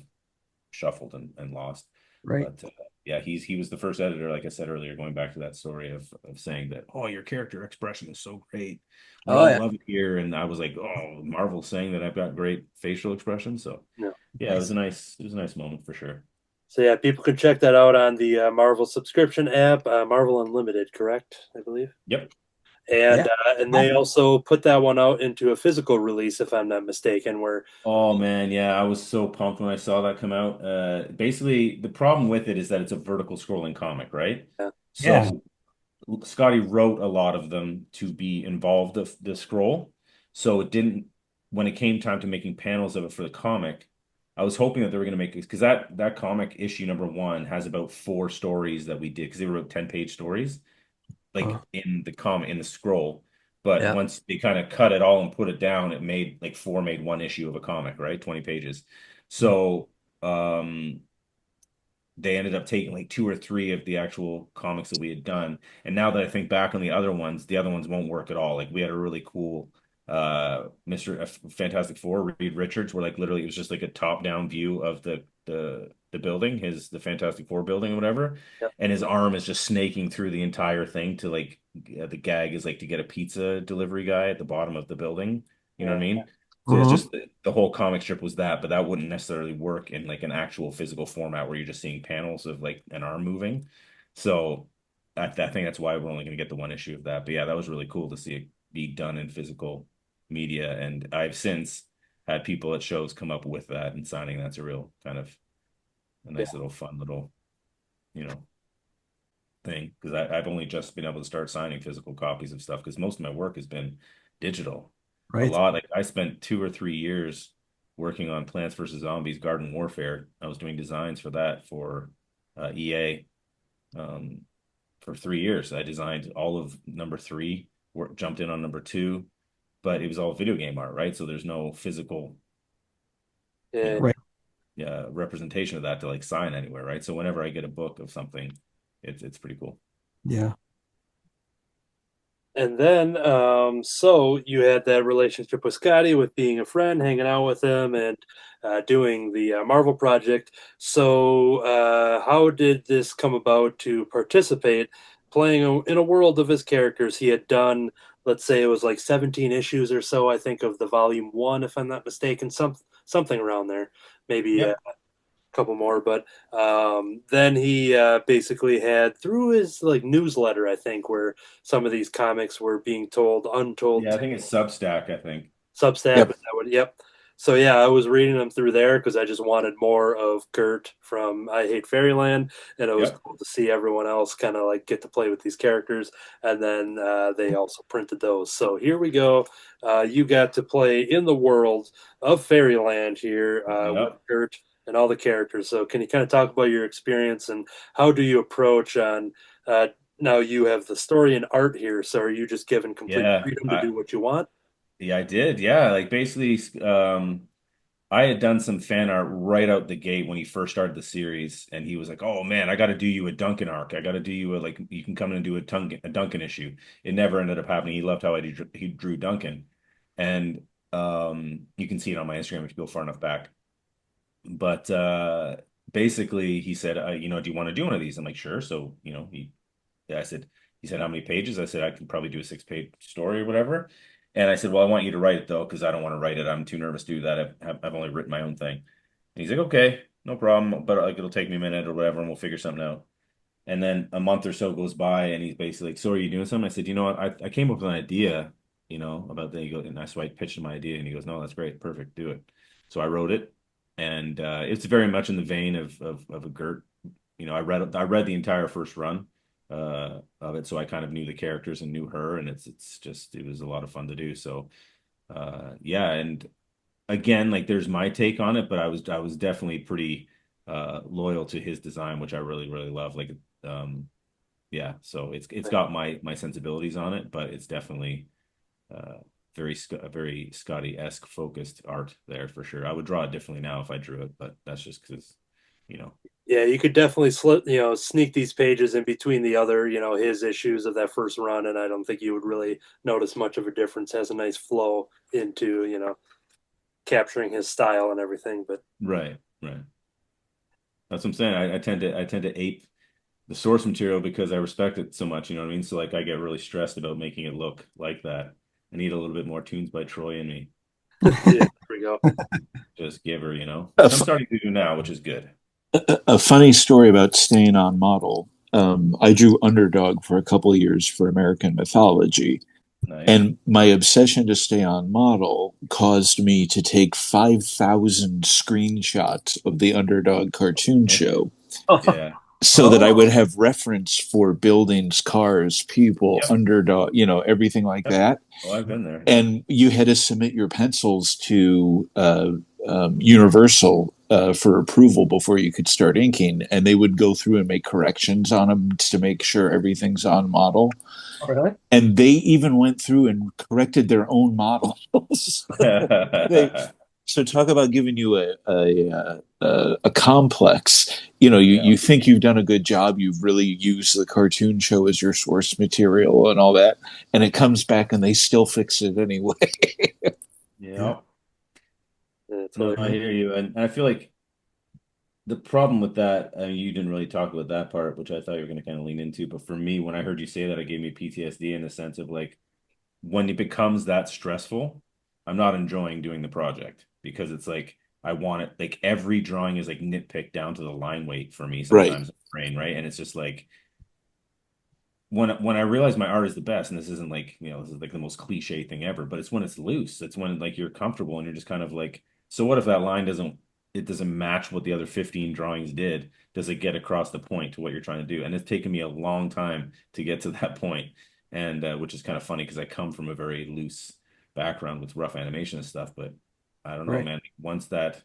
shuffled and lost. Right. But yeah, he was the first editor, like I said earlier, going back to that story of saying that, oh, your character expression is so great. We Oh all yeah. love it here. And I was like, oh, Marvel's saying that I've got great facial expression. So no. yeah, Nice. it was a nice moment for sure. So yeah, people can check that out on the Marvel subscription app, Marvel Unlimited, correct? I believe. Yep. And Yeah. and they also put that one out into a physical release, if I'm not mistaken. Where Oh man, yeah, I was so pumped when I saw that come out. Basically, the problem with it is that it's a vertical scrolling comic, right? yeah, Yeah. So Scotty wrote a lot of them to be involved of the scroll. So it didn't, when it came time to making panels of it for the comic, I was hoping that they were going to make it because that comic issue number one has about four stories that we did because they wrote 10-page stories like Uh, in the comic in the scroll. But yeah. once they kind of cut it all and put it down, it made like four made one issue of a comic, right? 20 pages. So they ended up taking like two or three of the actual comics that we had done. And now that I think back on the other ones won't work at all. Like we had a really cool Mr. Fantastic Four, Reed Richards, where like literally it was just like a top-down view of the building, the Fantastic Four building or whatever. yep, And his arm is just snaking through the entire thing to like the gag is like to get a pizza delivery guy at the bottom of the building. You know what I yeah, mean? So it's Mhm. just the whole comic strip was that, but that wouldn't necessarily work in like an actual physical format where you're just seeing panels of like an arm moving. So I think that's why we're only going to get the one issue of that. But yeah, that was really cool to see it be done in physical media. And I've since had people at shows come up with that and signing. That's a real kind of a yeah. nice little fun little, you know, thing because I've only just been able to start signing physical copies of stuff because most of my work has been digital. A Right. lot, like I spent 2 or 3 years working on Plants vs. Zombies Garden Warfare. I was doing designs for that for EA um, for 3 years. I designed all of number three, jumped in on number two, but it was all video game art, right? So there's no physical, you Yeah. know, Right. representation of that to like sign anywhere, right? So whenever I get a book of something, it's pretty cool. Yeah. And then, so you had that relationship with Scotty, with being a friend, hanging out with him, and doing the Marvel project. So, how did this come about to participate, playing in a world of his characters? He had done, let's say, it was like 17 issues or so, I think, of the volume one, if I'm not mistaken, something around there, maybe. Yep. Couple more, but then he basically had through his like newsletter, I think, where some of these comics were being told untold Yeah, I think it's Substack, I think. Substack. Yep. Is that what? Yep. So yeah, I was reading them through there because I just wanted more of Gert from I Hate Fairyland, and it was Yep. cool to see everyone else kind of like get to play with these characters. And then they also printed those. So here we go. You got to play in the world of Fairyland here with Yep. Gert and all the characters. So can you kind of talk about your experience and how do you approach on? Now you have the story and art here, so are you just given complete Yeah. freedom to do what you want? Yeah, I did. Yeah. Like basically, I had done some fan art right out the gate when he first started the series, and he was like, "Oh man, I got to do you a Duncan arc. I got to do you a like you can come in and do a Duncan issue." It never ended up happening. He loved how he drew Duncan, and you can see it on my Instagram if you go far enough back. But basically, he said, do you want to do one of these?" I'm like, "Sure." So yeah, I said, he said, "How many pages?" I said, "I can probably do a 6-page story or whatever." And I said, "Well, I want you to write it though, because I don't want to write it. I'm too nervous to do that. I've only written my own thing." And he's like, "Okay, no problem, but like it'll take me a minute or whatever, and we'll figure something out." And then a month or so goes by, and he's basically like, "So are you doing something?" I said, "You know what? I came up with an idea, about that." He goes, and so I pitched him my idea, and he goes, "No, that's great, perfect, do it." So I wrote it, and it's very much in the vein of a Gert. I read the entire first run of it, so I kind of knew the characters and knew her, and it was a lot of fun to do. So yeah, and again, like there's my take on it, but I was definitely pretty loyal to his design, which I really really love. Like yeah, so it's got my sensibilities on it, but it's definitely uh very Scotty-esque focused art there for sure. I would draw it differently now if I drew it, but that's just because you know Yeah, you could definitely sneak these pages in between the other, his issues of that first run, and I don't think you would really notice much of a difference. Has a nice flow into, capturing his style and everything. But right. That's what I'm saying. I tend to ape the source material because I respect it so much, you know what I mean? So like I get really stressed about making it look like that. I need a little bit more tunes by Troy in me. yeah, there we go. Just give her, A, which I'm fu- starting to do now, which is good. A funny story about staying on model. I drew Underdog for a couple of years for American mythology, Nice. and my obsession to stay on model caused me to take 5,000 screenshots of the Underdog cartoon show Yeah. so that I Oh, would have reference for buildings, cars, people, Yep. Underdog, everything like Yep. that. Oh, I've been there. And you had to submit your pencils to Universal for approval before you could start inking, and they would go through and make corrections on them to make sure everything's on model. really? And they even went through and corrected their own models. they so talk about giving you a complex. Yeah. You think you've done a good job. You've really used the cartoon show as your source material and all that, and it comes back and they still fix it anyway. Yeah. It's No, I hear you. And I feel like the problem with that, I mean, you didn't really talk about that part, which I thought you were going to kind of lean into. But for me, when I heard you say that, it gave me PTSD in the sense of like when it becomes that stressful, I'm not enjoying doing the project because it's like I want it like every drawing is like nitpicked down to the line weight for me Right. sometimes in the brain, right? And it's just like when I realize my art is the best, and this isn't like, this is like the most cliche thing ever, but it's when it's loose. It's when like you're comfortable and you're just kind of like, so what if that line doesn't match what the other 15 drawings did? Does it get across the point to what you're trying to do? And it's taken me a long time to get to that point, and which is kind of funny because I come from a very loose background with rough animation and stuff, but I don't know, Right. man. Once that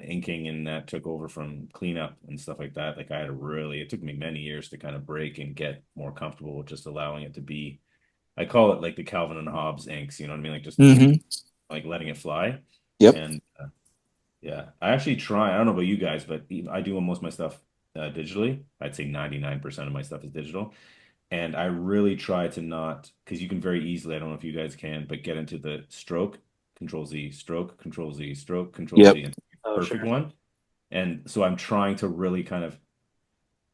inking and that took over from cleanup and stuff like that, like it took me many years to kind of break and get more comfortable with just allowing it to be. I call it like the Calvin and Hobbes inks, you know what I mean? Like just Mm-hmm. like letting it fly. Yep. And yeah, I actually try. I don't know about you guys, but I do most of my stuff digitally. I'd say 99% of my stuff is digital. And I really try to not, because you can very easily, I don't know if you guys can, but get into the stroke, Control Z, stroke, Control Z, stroke, Control Yep. Z, and Oh, perfect sure. one. And so I'm trying to really kind of,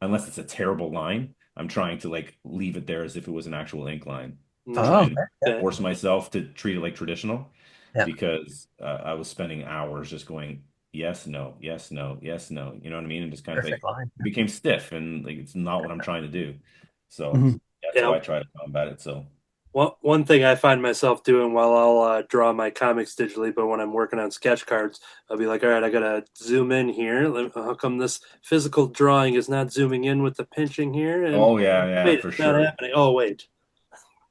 unless it's a terrible line, I'm trying to like leave it there as if it was an actual ink line to Mm, try Oh, and okay. force myself to treat it like traditional yeah. because I was spending hours just going, yes, no, yes, no, yes, no. You know what I mean? And just kind of Perfect like line. it became stiff and like it's not what I'm trying to do. So Mhm. that's how Yeah. I try to combat it. So One thing I find myself doing while I'll draw my comics digitally, but when I'm working on sketch cards, I'll be like, all right, I gotta zoom in here. How come this physical drawing is not zooming in with the pinching here? And oh yeah, yeah, wait, for it's not sure. happening. Oh, wait.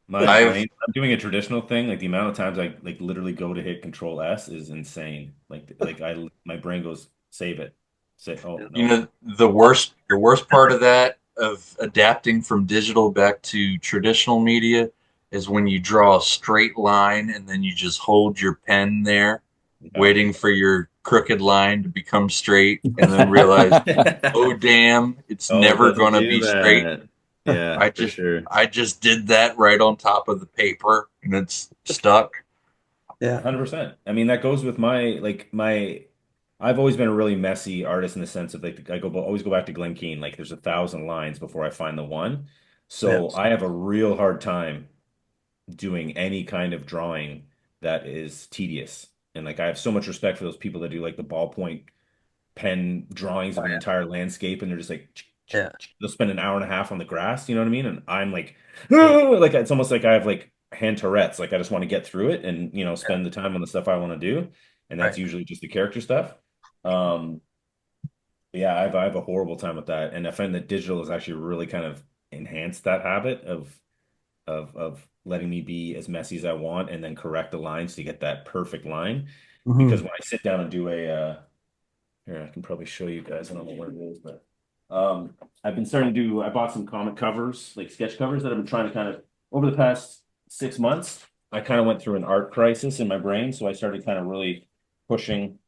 My I've brain, I'm doing a traditional thing. Like the amount of times I like literally go to hit Control S is insane. My brain goes, save it. Say, oh You no. know, the worst part of that, of adapting from digital back to traditional media, is when you draw a straight line and then you just hold your pen there, Yeah. waiting for your crooked line to become straight, and then realize, oh damn, it's Oh, it never doesn't gonna do be straight. that. Yeah, I for just sure. I just did that right on top of the paper and it's stuck. Yeah. 100%. I mean, that goes with I've always been a really messy artist in the sense of like always go back to Glen Keane. Like there's 1,000 lines before I find the one. Yeah. So I have a real hard time doing any kind of drawing that is tedious. And like I have so much respect for those people that do like the ballpoint pen drawings Oh, of an yeah. entire landscape and they're just like Yeah. they'll spend an hour and a half on the grass, you know what I mean? And I'm like, like it's almost like I have like hand Tourette's. Like I just want to get through it and Yeah. spend the time on the stuff I want to do. And that's Right. usually just the character stuff. Um, yeah, I have a horrible time with that. And I find that digital has actually really kind of enhanced that habit of letting me be as messy as I want and then correct the lines to get that perfect line. Because Mhm. when I sit down and do here, I can probably show you guys. I don't know what it is, but I've been starting to I bought some comic covers, like sketch covers that I've been trying to kind of over the past 6 months. I kind of went through an art crisis in my brain, so I started kind of really pushing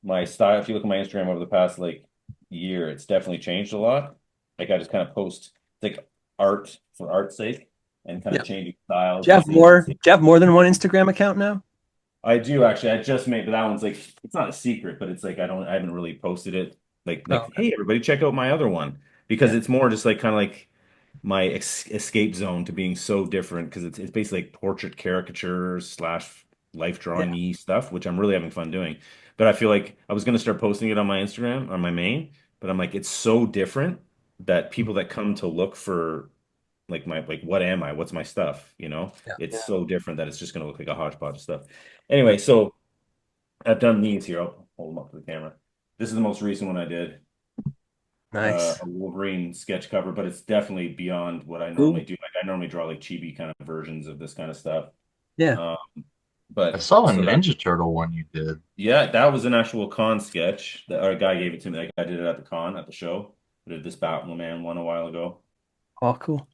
my style. If you look at my Instagram over the past like year, it's definitely changed a lot. Like I just kind of post like art for art's sake and kind Yeah. of changing styles Do you and have seeing. more? Do you have more than one Instagram account now? I do actually. I just made, but that one's like it's not a secret, but it's like I haven't really posted it. Oh, Hey everybody, check out my other one because yeah. it's more just like kind of like my escape zone to being so different because it's basically like portrait caricatures slash life drawing-y stuff, which I'm really having fun doing. But I feel like I was gonna start posting it on my Instagram, on my main, but I'm like, it's so different that people that come to look for like my like what am I? What's my stuff? You know, Yeah. it's Yeah. so different that it's just gonna look like a hodgepodge of stuff. Anyway, so I've done these here. I'll hold them up to the camera. This is the most recent one I did, Nice. a Wolverine sketch cover, but it's definitely beyond what I normally Cool. do. Like I normally draw like chibi kind of versions of this kind of stuff. Yeah. Um, I but saw a so that Ninja Turtle one you did. yeah, that was an actual con sketch. That our guy gave it to me. Like I did it at the con at the show. I did this Batman one a while ago. Oh, cool.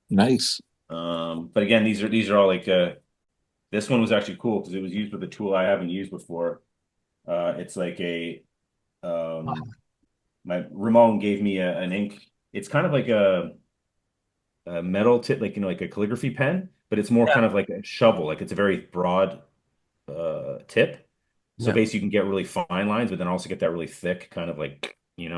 Nice. But again, these are all like this one was actually cool because it was used with a tool I haven't used before. It's like a my Ramon gave me an ink. It's kind of like a metal tip, like like a calligraphy pen, but it's more Yeah. kind of like a shovel. Like it's a very broad tip. So Yeah. basically, you can get really fine lines, but then also get that really thick kind of like,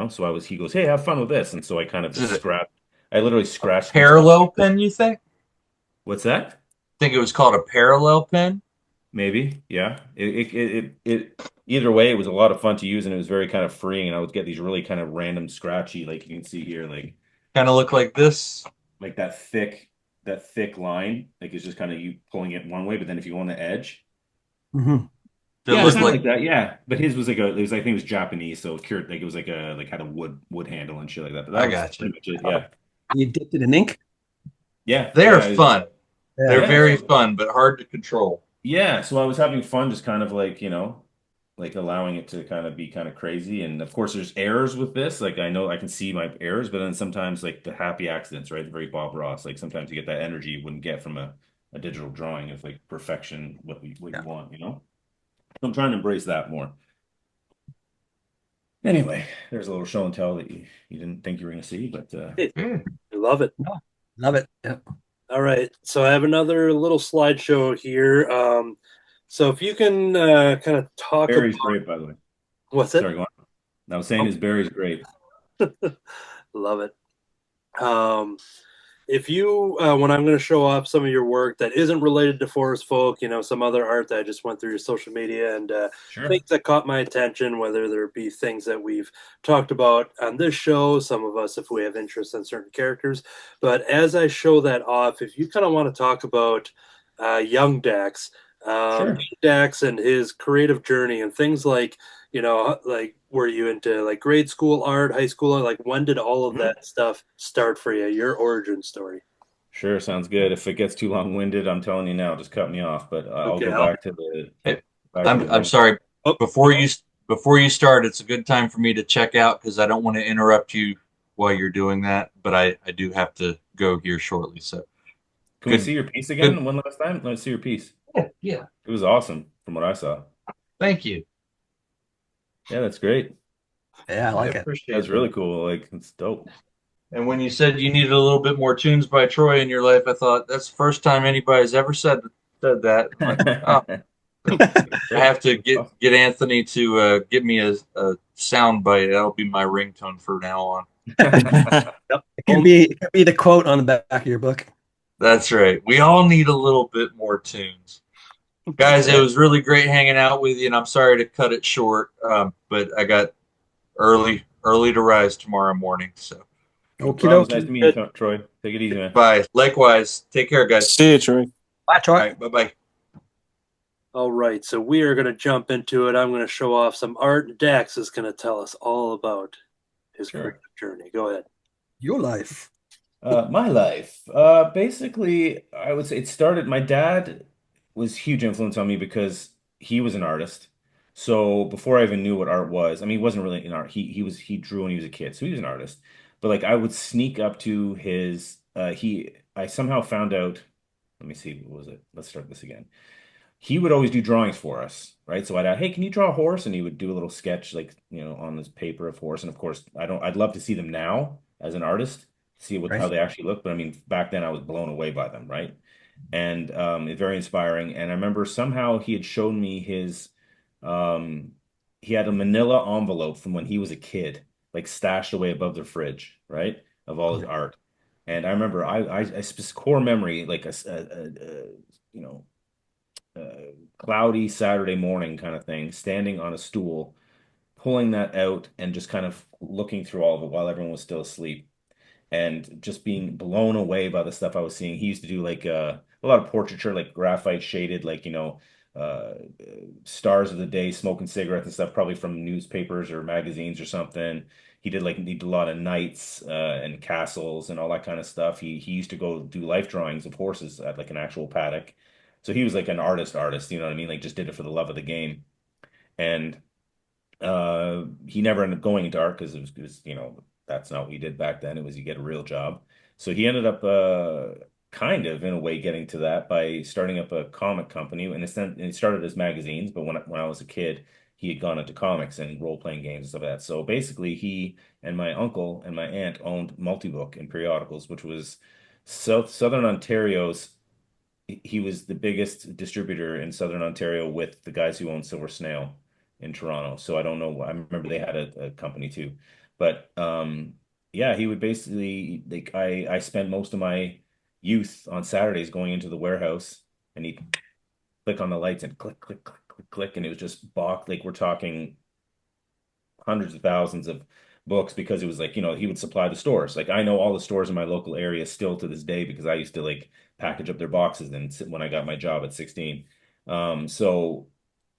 So he goes, "Hey, have fun with this," and so I kind of Is it scrapped. I literally a scratched some stuff. parallel pen, you think? What's that? Think it was called a parallel pen? Maybe, yeah. Either way, it was a lot of fun to use, and it was very kind of freeing. And I would get these really kind of random scratchy, like you can see here, Kind of look like this. like that thick line, like it's just kind of you pulling it one way, but then if you go on the edge, Hmm. Did it yeah, look kind of like like that, yeah. But his was like it was I think it was Japanese, so cured like it was like a like had a wood handle and shit like that. But that I was got you. pretty much it, yeah, You dipped it in ink? yeah, They're yeah, fun. They're Yeah. yeah. very fun, but hard to control. Yeah, so I was having fun just kind of like, like allowing it to kind of be kind of crazy. And of course there's errors with this. Like I know I can see my errors, but then sometimes like the happy accidents, right? Very Bob Ross. Like sometimes you get that energy you wouldn't get from a digital drawing of like perfection, what you Yeah. want. So I'm trying to embrace that more. Anyway, there's a little show and tell that you didn't think you were gonna see, but Hey, Yeah. I love it. No, love it. Yeah. All right. So I have another little slideshow here. So if you can kind of talk about Barry's great, by the way. what's it? Sorry, go on. I was saying Oh, his Barry's great. love it. Um, if you, when I'm going to show off some of your work that isn't related to Forest Folk, some other art that I just went through your social media and Sure. things that caught my attention, whether there be things that we've talked about on this show, some of us, if we have interest in certain characters. But as I show that off, if you kind of want to talk about young Dax, Sure. Dax and his creative journey and things like, like were you into like grade school art, high school art? Like when did all of Mhm. that stuff start for you? Your origin story. Sure, sounds good. If it gets too long-winded, I'm telling you now, just cut me off. But I'll Okay. go back to the Hey, back to the I'm young. sorry. Oh, Before you start, it's a good time for me to check out because I don't want to interrupt you while you're doing that. But I do have to go here shortly. So Can we good, see your piece good. again one last time? Let's see your piece. Yeah. It was awesome from what I saw. Thank you. Yeah, that's great. Yeah, I I like it. That's appreciate really that. cool. Like it's dope. And when you said you needed a little bit more tunes by Troy in your life, I thought that's the first time anybody's ever said that. I'm like, oh, I Great. have to Awesome. get Anthony to give me a sound bite. That'll be my ringtone from now on. yep. It could be the quote on the back of your book. That's right. We all need a little bit more tunes. Guys, it was really great hanging out with you, and I'm sorry to cut it short, but I got early to rise tomorrow morning. So No Okie problems. Nice dokie. to meet you, Troy. Take it easy, man. bye. Likewise. Take care, guys. See you, Troy. Bye, All Troy. right. Bye bye. All right, so we are going to jump into it. I'm going to show off some art. Dax is going to tell us all about his Sure. creative journey. Go ahead. Your life. My life. Basically, I would say it started. My dad was a huge influence on me because he was an artist. So before I even knew what art was, I mean, he wasn't really an art. He drew when he was a kid, so he was an artist. But like, I would sneak up to his. I somehow found out. Let me see. What was it? Let's start this again. He would always do drawings for us, right? So I'd ask, hey, can you draw a horse? And he would do a little sketch, like, on this paper of horse. And of course, I'd love to see them now as an artist, see how Right. they actually look. But I mean, back then I was blown away by them, right? And it's very inspiring. And I remember somehow he had shown me um, he had a manila envelope from when he was a kid, like stashed away above the fridge, right? Of all his art. And I remember core memory, like you know, cloudy Saturday morning kind of thing, standing on a stool, pulling that out and just kind of looking through all of it while everyone was still asleep and just being blown away by the stuff I was seeing. He used to do like a lot of portraiture, like graphite shaded, like, stars of the day, smoking cigarettes and stuff, probably from newspapers or magazines or something. He did a lot of knights and castles and all that kind of stuff. He used to go do life drawings of horses at like an actual paddock. So he was like an artist, you know what I mean? Like just did it for the love of the game. And he never ended up going into art because that's not what he did back then. It was you get a real job. So he ended up kind of in a way getting to that by starting up a comic company. And it started as magazines, but when I was a kid, he had gone into comics and role-playing games and stuff like that. So basically, he and my uncle and my aunt owned Multibook and periodicals, which was Southern Ontario's. He was the biggest distributor in Southern Ontario with the guys who owned Silver Snail in Toronto. So I don't know. I remember they had a company too, but yeah, he would basically like I spent most of my youth on Saturdays going into the warehouse and he'd click on the lights and click, click, click, click, click, and it was just box like we're talking hundreds of thousands of books because it was like, he would supply the stores. Like I know all the stores in my local area still to this day because I used to like package up their boxes and when I got my job at 16. So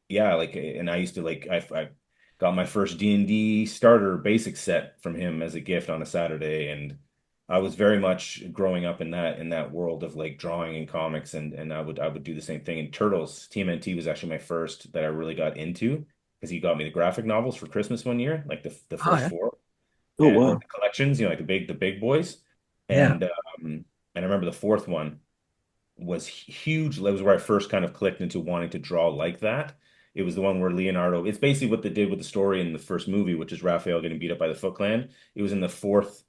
yeah, like, and I used to like, I got my first D&D starter basic set from him as a gift on a Saturday. And I was very much growing up in that world of like drawing and comics and I would do the same thing. And Turtles, TMNT was actually my first that I really got into because he got me the graphic novels for Christmas one year, like the Oh first yeah. four, Oh or wow. the collections, like the big boys. Yeah. And I remember the fourth one was huge. That was where I first kind of clicked into wanting to draw like that. It was the one where Leonardo, it's basically what they did with the story in the first movie, which is Raphael getting beat up by the Foot Clan. It was in the fourth,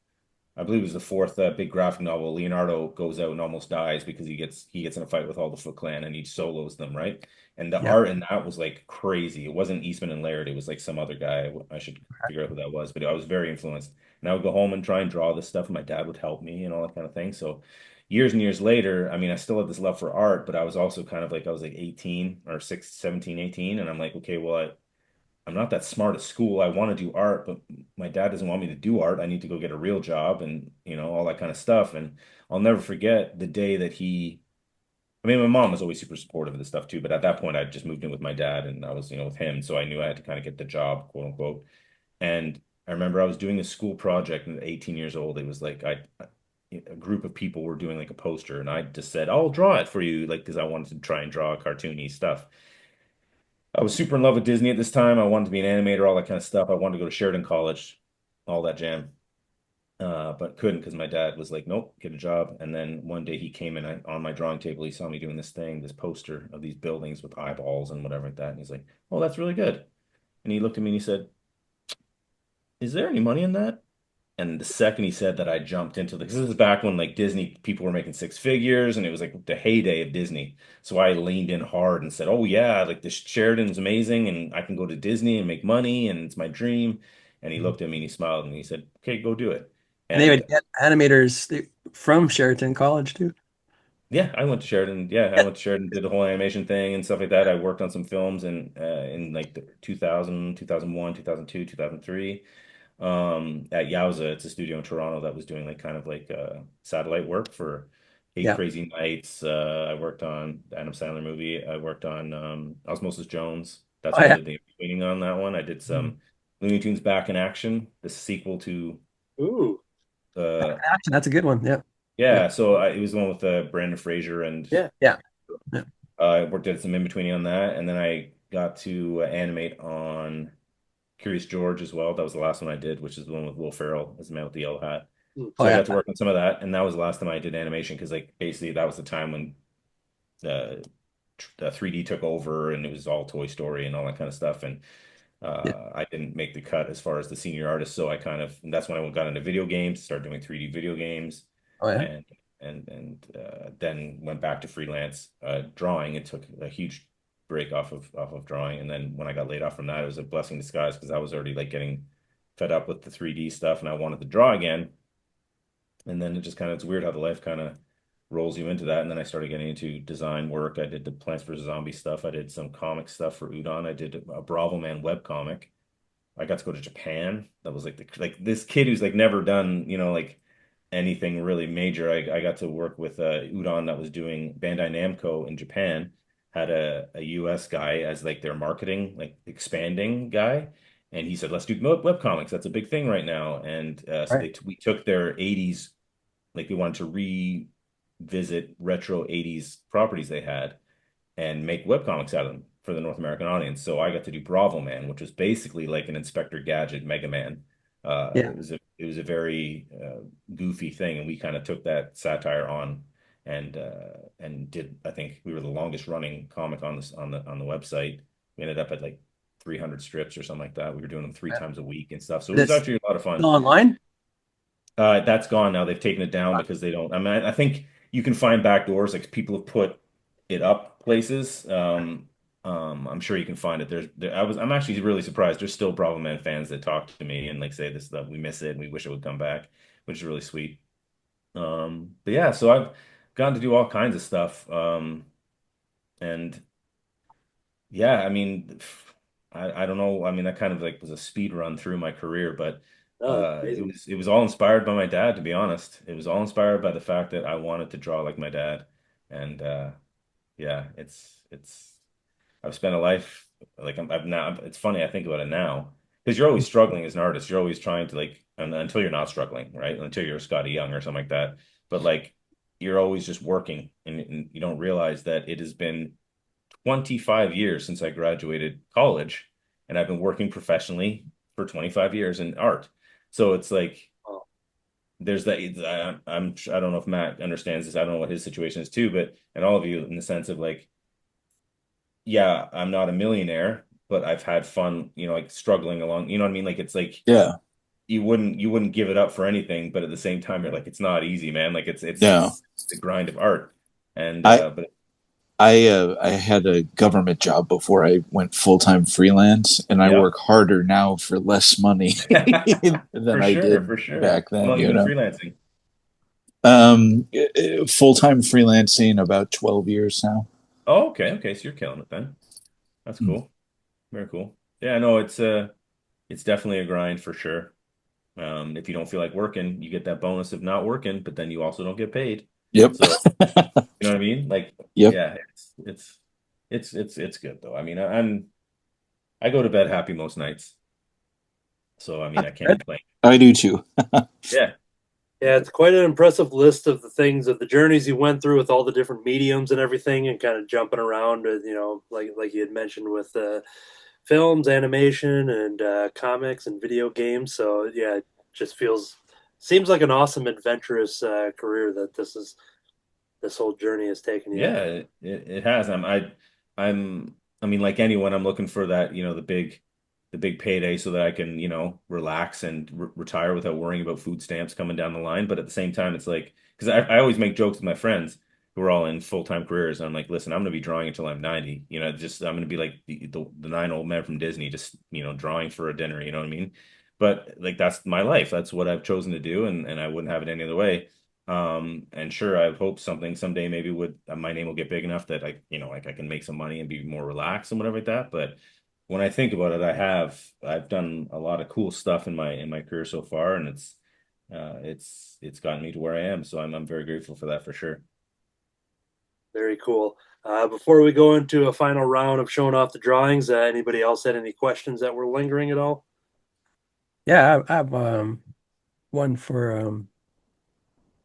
I believe it was the fourth big graphic novel. Leonardo goes out and almost dies because he gets in a fight with all the Foot Clan and he solos them, right? And the Yeah. art in that was like crazy. It wasn't Eastman and Laird. It was like some other guy. I should figure out who that was, but I was very influenced. And I would go home and try and draw this stuff, and my dad would help me and all that kind of thing. So years and years later, I mean, I still had this love for art, but I was also kind of like I was like 18 or 6, 17, 18, and I'm like, okay, well, I'm not that smart at school. I want to do art, but my dad doesn't want me to do art. I need to go get a real job and, all that kind of stuff. And I'll never forget the day that I mean, my mom was always super supportive of this stuff too, but at that point I just moved in with my dad and I was, with him. So I knew I had to kind of get the job, quote unquote. And I remember I was doing a school project and at 18 years old. It was like a group of people were doing like a poster and I just said, I'll draw it for you, like, because I wanted to try and draw cartoony stuff. I was super in love with Disney at this time. I wanted to be an animator, all that kind of stuff. I wanted to go to Sheridan College, all that jam. But couldn't because my dad was like, nope, get a job. And then one day he came in on my drawing table. He saw me doing this poster of these buildings with eyeballs and whatever like that. And he's like, oh, that's really good. And he looked at me and he said, is there any money in that? And the second he said that, I jumped into because this is back when like Disney people were making six figures and it was like the heyday of Disney. So I leaned in hard and said, "Oh yeah, like this Sheridan's amazing and I can go to Disney and make money and it's my dream." And he looked at me and he smiled and he said, "Okay, go do it." And they And would get animators from Sheraton College too. yeah, I went to Sheridan. Yeah, I went to Sheridan, did the whole animation thing and stuff like that. I worked on some films in like the 2000, 2001, 2002, 2003. At Yowza. It's a studio in Toronto that was doing like kind of like satellite work for Eight Yeah. Crazy Nights. I worked on the Adam Sandler movie. I worked on Osmosis Jones. That's Oh what I yeah. did the tweeting on that one. I did some Looney Tunes Back in Action, the sequel to Ooh, uh Action, that's a good one. Yeah. Yeah. yeah. So it was the one with Brandon Fraser and yeah. Yeah. Yeah. I worked did some in betweening on that, and then I got to animate on Curious George as well. That was the last one I did, which is the one with Will Ferrell as the man with the yellow hat. Hmm. Oh So I yeah. got to work on some of that, and that was the last time I did animation because, like, basically that was the time when the, the 3D took over and it was all Toy Story and all that kind of stuff. And Yeah. I didn't make the cut as far as the senior artist, so that's when I got into video games, started doing 3D video games, Oh yeah. and then went back to freelance drawing. It took a huge break off of drawing, and then when I got laid off from that, it was a blessing in disguise because I was already like getting fed up with the 3D stuff, and I wanted to draw again. And then it just kind of it's weird how the life kind of rolls you into that. And then I started getting into design work. I did the Plants vs. Zombie stuff. I did some comic stuff for Udon. I did a Bravo Man web comic. I got to go to Japan. That was like like this kid who's like never done, like anything really major. I got to work with Udon that was doing Bandai Namco in Japan, had a US guy as like their marketing, like expanding guy. And he said, let's do web comics. That's a big thing right now. And so Right. we took their 80s, like we wanted to revisit retro 80s properties they had and make webcomics out of them for the North American audience. So I got to do Bravo Man, which was basically like an Inspector Gadget Mega Man. Yeah. It was a very goofy thing, and we kind of took that satire on and did. I think we were the longest running comic on this on the website. We ended up at like 300 strips or something like that. We were doing them three times a week and stuff. So it was That's actually a lot of still fun. online. That's gone now. They've taken it down because they don't. I mean, I think you can find back doors. Like people have put it up places. I'm sure you can find it. I'm actually really surprised. There's still Bravo Man fans that talk to me and like say this stuff. We miss it and we wish it would come back, which is really sweet. But yeah, so I've gotten to do all kinds of stuff. And yeah, I mean, I don't know. I mean, that kind of like was a speed run through my career, but Oh, that's amazing. it was all inspired by my dad, to be honest. It was all inspired by the fact that I wanted to draw like my dad. And yeah, it's I've spent a life like I've now. It's funny I think about it now because you're always struggling as an artist. You're always trying to like until you're not struggling, right? Until you're Scotty Young or something like that. But like you're always just working, and you don't realize that it has been 25 years since I graduated college, and I've been working professionally for 25 years in art. So it's like Oh, there's that. I don't know if Matt understands this. I don't know what his situation is too, but and all of you in the sense of like yeah, I'm not a millionaire, but I've had fun, like struggling along, you know what I mean? Like it's like Yeah. you wouldn't give it up for anything, but at the same time you're like it's not easy, man. Like Yeah. it's the grind of art. And I but I had a government job before I went full time freelance, and I yeah. work harder now for less money than For I sure, did for sure. back How then. long you been freelancing? Full time freelancing about 12 years now. Oh, okay, okay. So you're killing it then. That's Hmm. cool. Very cool. Yeah, no, it's definitely a grind for sure. If you don't feel like working, you get that bonus of not working, but then you also don't get paid. Yep. So you know what I mean? Like, Yep. yeah, it's good though. I mean, I go to bed happy most nights, so I mean, I can't Good. complain. I do too. Yeah, yeah, it's quite an impressive list of the things of the journeys you went through with all the different mediums and everything, and kind of jumping around with, like you had mentioned with films, animation, and comics and video games. So yeah, it just seems like an awesome adventurous career that this whole journey has taken you. yeah, it has. I mean, like anyone, I'm looking for that, the big payday so that I can, relax and retire without worrying about food stamps coming down the line. But at the same time, it's like, because I always make jokes with my friends who are all in full-time careers. I'm like, listen, I'm going to be drawing until I'm 90. Just I'm going to be like the nine old men from Disney, just, drawing for a dinner. You know what I mean? But like, that's my life. That's what I've chosen to do. And I wouldn't have it any other way. And sure, I hope something someday maybe would my name will get big enough that like I can make some money and be more relaxed and whatever like that. But when I think about it, I've done a lot of cool stuff in my career so far, and it's gotten me to where I am. So I'm very grateful for that for sure. Very cool. Before we go into a final round of showing off the drawings, anybody else had any questions that were lingering at all? Yeah, I have one for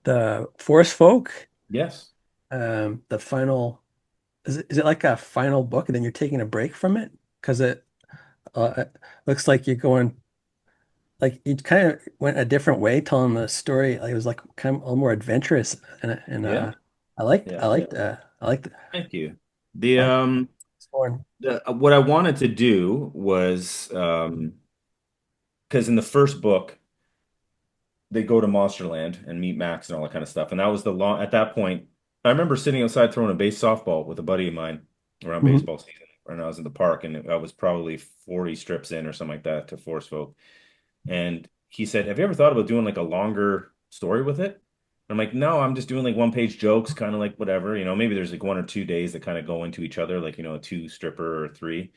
the Forest Folk. Yes. The final is it like a final book and then you're taking a break from it? Because it looks like you're going like you kind of went a different way telling the story. Like it was like kind of a little more adventurous and Yeah. I Yeah. liked I liked Thank you. The I liked exploring. what I wanted to do was because in the first book they go to Monsterland and meet Max and all that kind of stuff. And that was the long at that point. I remember sitting outside throwing a base softball with a buddy of mine around Mhm. baseball season, and I was in the park, and I was probably 40 strips in or something like that to Force Folk. And he said, "Have you ever thought about doing like a longer story with it?" I'm like, no, I'm just doing like one-page jokes, kind of like whatever, maybe there's like 1 or 2 days that kind of go into each other, like, a two stripper or three.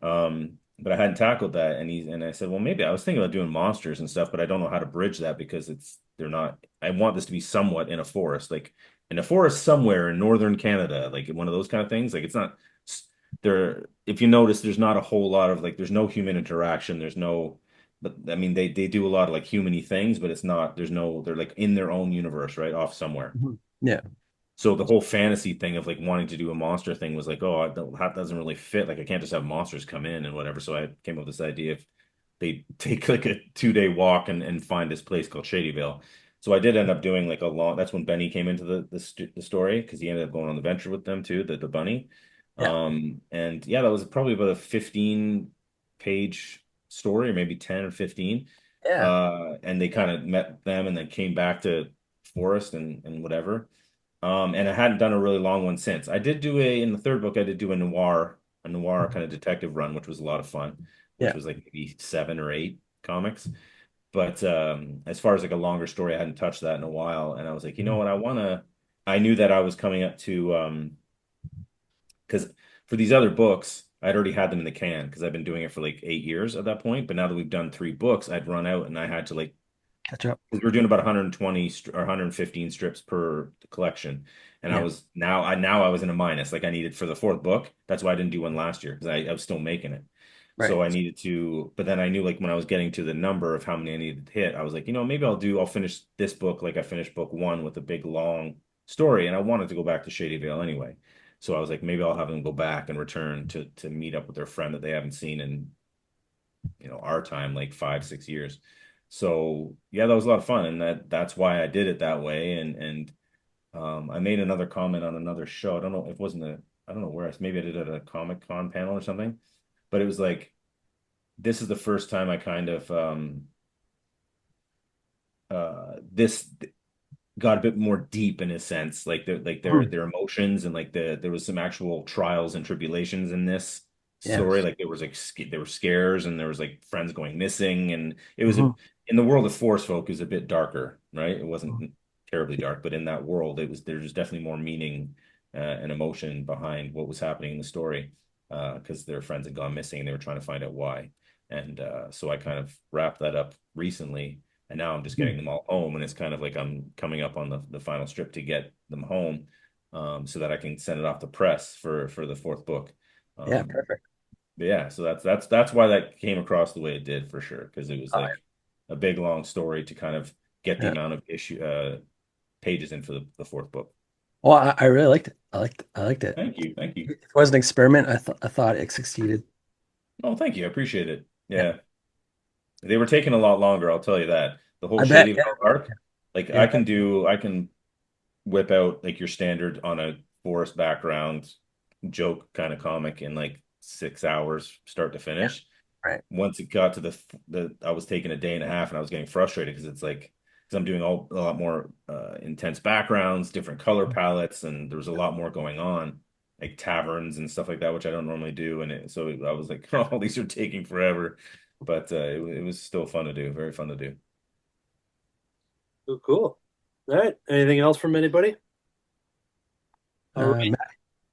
But I hadn't tackled that, and I said, well, maybe I was thinking about doing monsters and stuff, but I don't know how to bridge that because they're not. I want this to be somewhat in a forest, like in a forest somewhere in northern Canada, like one of those kind of things. Like it's not there. If you notice, there's not a whole lot of like, there's no human interaction. There's no, but I mean, they do a lot of like humany things, but it's not. There's no. They're like in their own universe, right, off somewhere. Mhm. Yeah. So the whole fantasy thing of like wanting to do a monster thing was like, oh, that doesn't really fit. Like I can't just have monsters come in and whatever. So I came up with this idea of they take like a 2-day walk and find this place called Shadyville. So I did end up doing like a long. That's when Benny came into the story because he ended up going on the venture with them too, the bunny. Yeah. And yeah, that was probably about a 15-page story, or maybe 10 or 15. Yeah. And they kind of met them and then came back to Forest and whatever. And I hadn't done a really long one since. I did do in the third book, I did do a noir kind of detective run, which was a lot of fun, which Yeah. was like maybe 7 or 8 comics. But as far as like a longer story, I hadn't touched that in a while. And I was like, you know what, I knew that I was coming up to, because for these other books, I'd already had them in the can because I've been doing it for like 8 years at that point. But now that we've done 3 books, I'd run out and I had to like Catch up. because we're doing about 120 or 115 strips per collection, and Yeah. I was in a minus. Like I needed for the fourth book. That's why I didn't do one last year because I was still making it. Right. So I needed to, but then I knew like when I was getting to the number of how many I needed to hit, I was like, maybe I'll finish this book like I finished book one with a big long story, and I wanted to go back to Shadyvale anyway. So I was like, maybe I'll have them go back and return to meet up with their friend that they haven't seen in our time, like 5, 6 years. So yeah, that was a lot of fun, and that's why I did it that way. And I made another comment on another show. I don't know if it wasn't I don't know where maybe I did it at a Comic Con panel or something, but it was like this is the first time I kind of this got a bit more deep in a sense, like Mhm. their emotions and like there was some actual trials and tribulations in this story. Yes. Like there was like there were scares and there was like friends going missing, and it was Mhm. in the world of Forest Folk is a bit darker, right? It wasn't terribly dark, but in that world, there's definitely more meaning and emotion behind what was happening in the story because their friends had gone missing and they were trying to find out why. And so I kind of wrapped that up recently, and now I'm just getting them all home, and it's kind of like I'm coming up on the final strip to get them home, so that I can send it off to press for the fourth book. Yeah. Um, Perfect. but yeah, so that's why that came across the way it did for sure, because it was All right. like a big long story to kind of get the Yeah. amount of pages in for the fourth book. Well, I really liked it. I liked it. Thank you. It was an experiment. I thought it succeeded. Oh, thank you, I appreciate it. Yeah. Yeah, they were taking a lot longer, I'll tell you that. The whole I bet. Shady Yeah. arc, like Yeah. I can whip out like your standard on a forest background joke kind of comic in like 6 hours, start to Yeah. finish. Right. Once it got to the I was taking a day and a half and I was getting frustrated because it's like because I'm doing a lot more intense backgrounds, different color palettes, and there was a lot more going on, like taverns and stuff like that, which I don't normally do. So I was like, oh, these are taking forever, but it was still fun to do, very fun to do. Oh, cool. All right. Anything else from anybody? All right.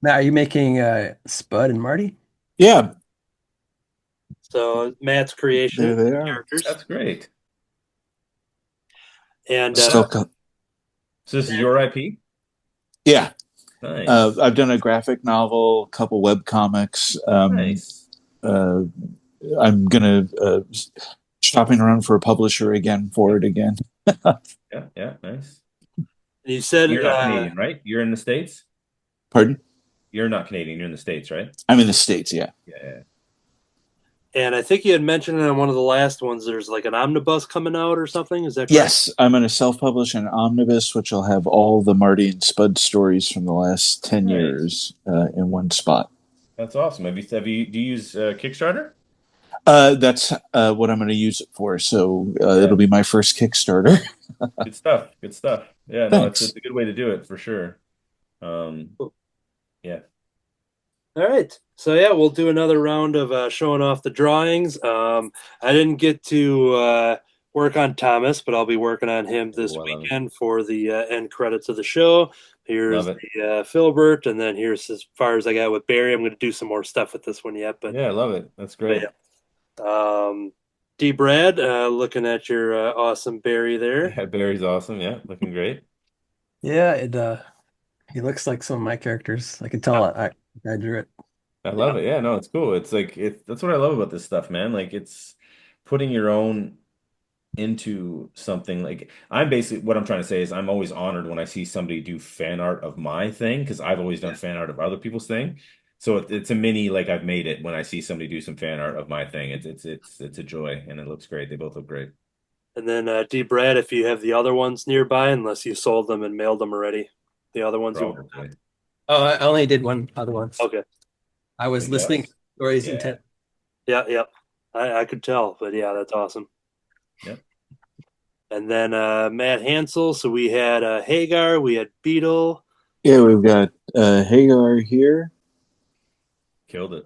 Matt, are you making Spud and Marty? Yeah, So Matt's there creation they are. characters, That's great. and Still, co- So this is your IP? yeah. Nice. I've done a graphic novel, a couple web comics. Nice. I'm gonna shopping around for a publisher again for it again. Yeah, nice. you said You're not Canadian, right? You're in the States? Pardon? You're not Canadian, you're in the States, right? I'm in the States. Yeah. Yeah. and I think you had mentioned in one of the last ones there's like an omnibus coming out or something. Is that correct? Yes, I'm going to self-publish an omnibus, which will have all the Marty and Spud stories from the last 10 Nice. years in one spot. That's awesome. Do you use Kickstarter? That's what I'm going to use it for. So it'll be my first Kickstarter. Good stuff. Good stuff. Yeah, no, Thanks. it's a good way to do it for sure. Cool. Yeah. All right. So yeah, we'll do another round of showing off the drawings. I didn't get to work on Thomas, but I'll be working on him this Oh, I love it. weekend for the end credits of the show. Here's Love it. the Filbert, and then here's as far as I got with Barry. I'm going to do some more stuff with this one yet, Yeah, I love it. That's but great. yeah. D. Brad, looking at your awesome Barry there. Yeah, Barry's awesome. Yeah, looking great. Yeah, it he looks like some of my characters. I can tell I drew it. I Yeah, love it. Yeah, no, it's cool. It's like that's what I love about this stuff, man. Like it's putting your own into something. Like I'm basically what I'm trying to say is I'm always honored when I see somebody do fan art of my thing because I've always done yeah. fan art of other people's thing. So it's a mini like I've made it when I see somebody do some fan art of my thing. It's a joy and it looks great. They both look great. And then D. Brad, if you have the other ones nearby, unless you sold them and mailed them already, the other ones you worked on. Probably. Oh, I only did one other one. Okay. I was Like listening to us. stories Yeah. intent. Yeah, yeah. I could tell, but yeah, that's awesome. Yep. And then Matt Hansel. So we had Hagar, we had Beetle. Yeah, we've got Hagar here, Killed it.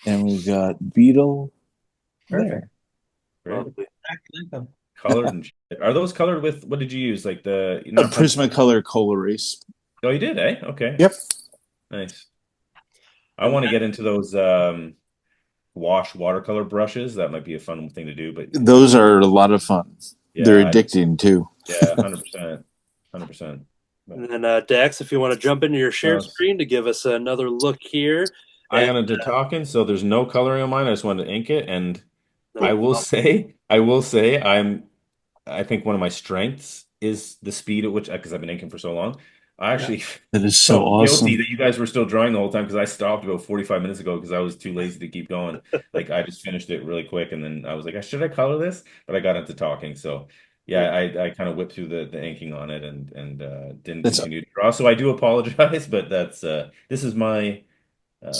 and we've got Beetle Perfect. there. Great. Lovely. Colored and shit. Are those colored with what did you use? Like the A not Prismacolor Colorase. Oh, you did, eh? Okay. Yep. Nice. I And want to get into those wash watercolor brushes. That might be a fun thing to do, but Those are a lot of fun. They're yeah, addicting too. yeah, 100%. 100%. and then Dax, if you want to jump into your share screen to give us another look here. I And got into talking, so there's no coloring on mine. I just wanted to ink it, and no, I will say, I think one of my strengths is the speed at which, because I've been inking for so long. I Yeah. actually That is so felt guilty awesome. that you guys were still drawing the whole time because I stopped about 45 minutes ago because I was too lazy to keep going. Like I just finished it really quick, and then I was like, should I color this? But I got into talking, so yeah. yeah, I kind of whipped through the inking on it and didn't That's continue to draw. So I do apologize, but that's this is my uh,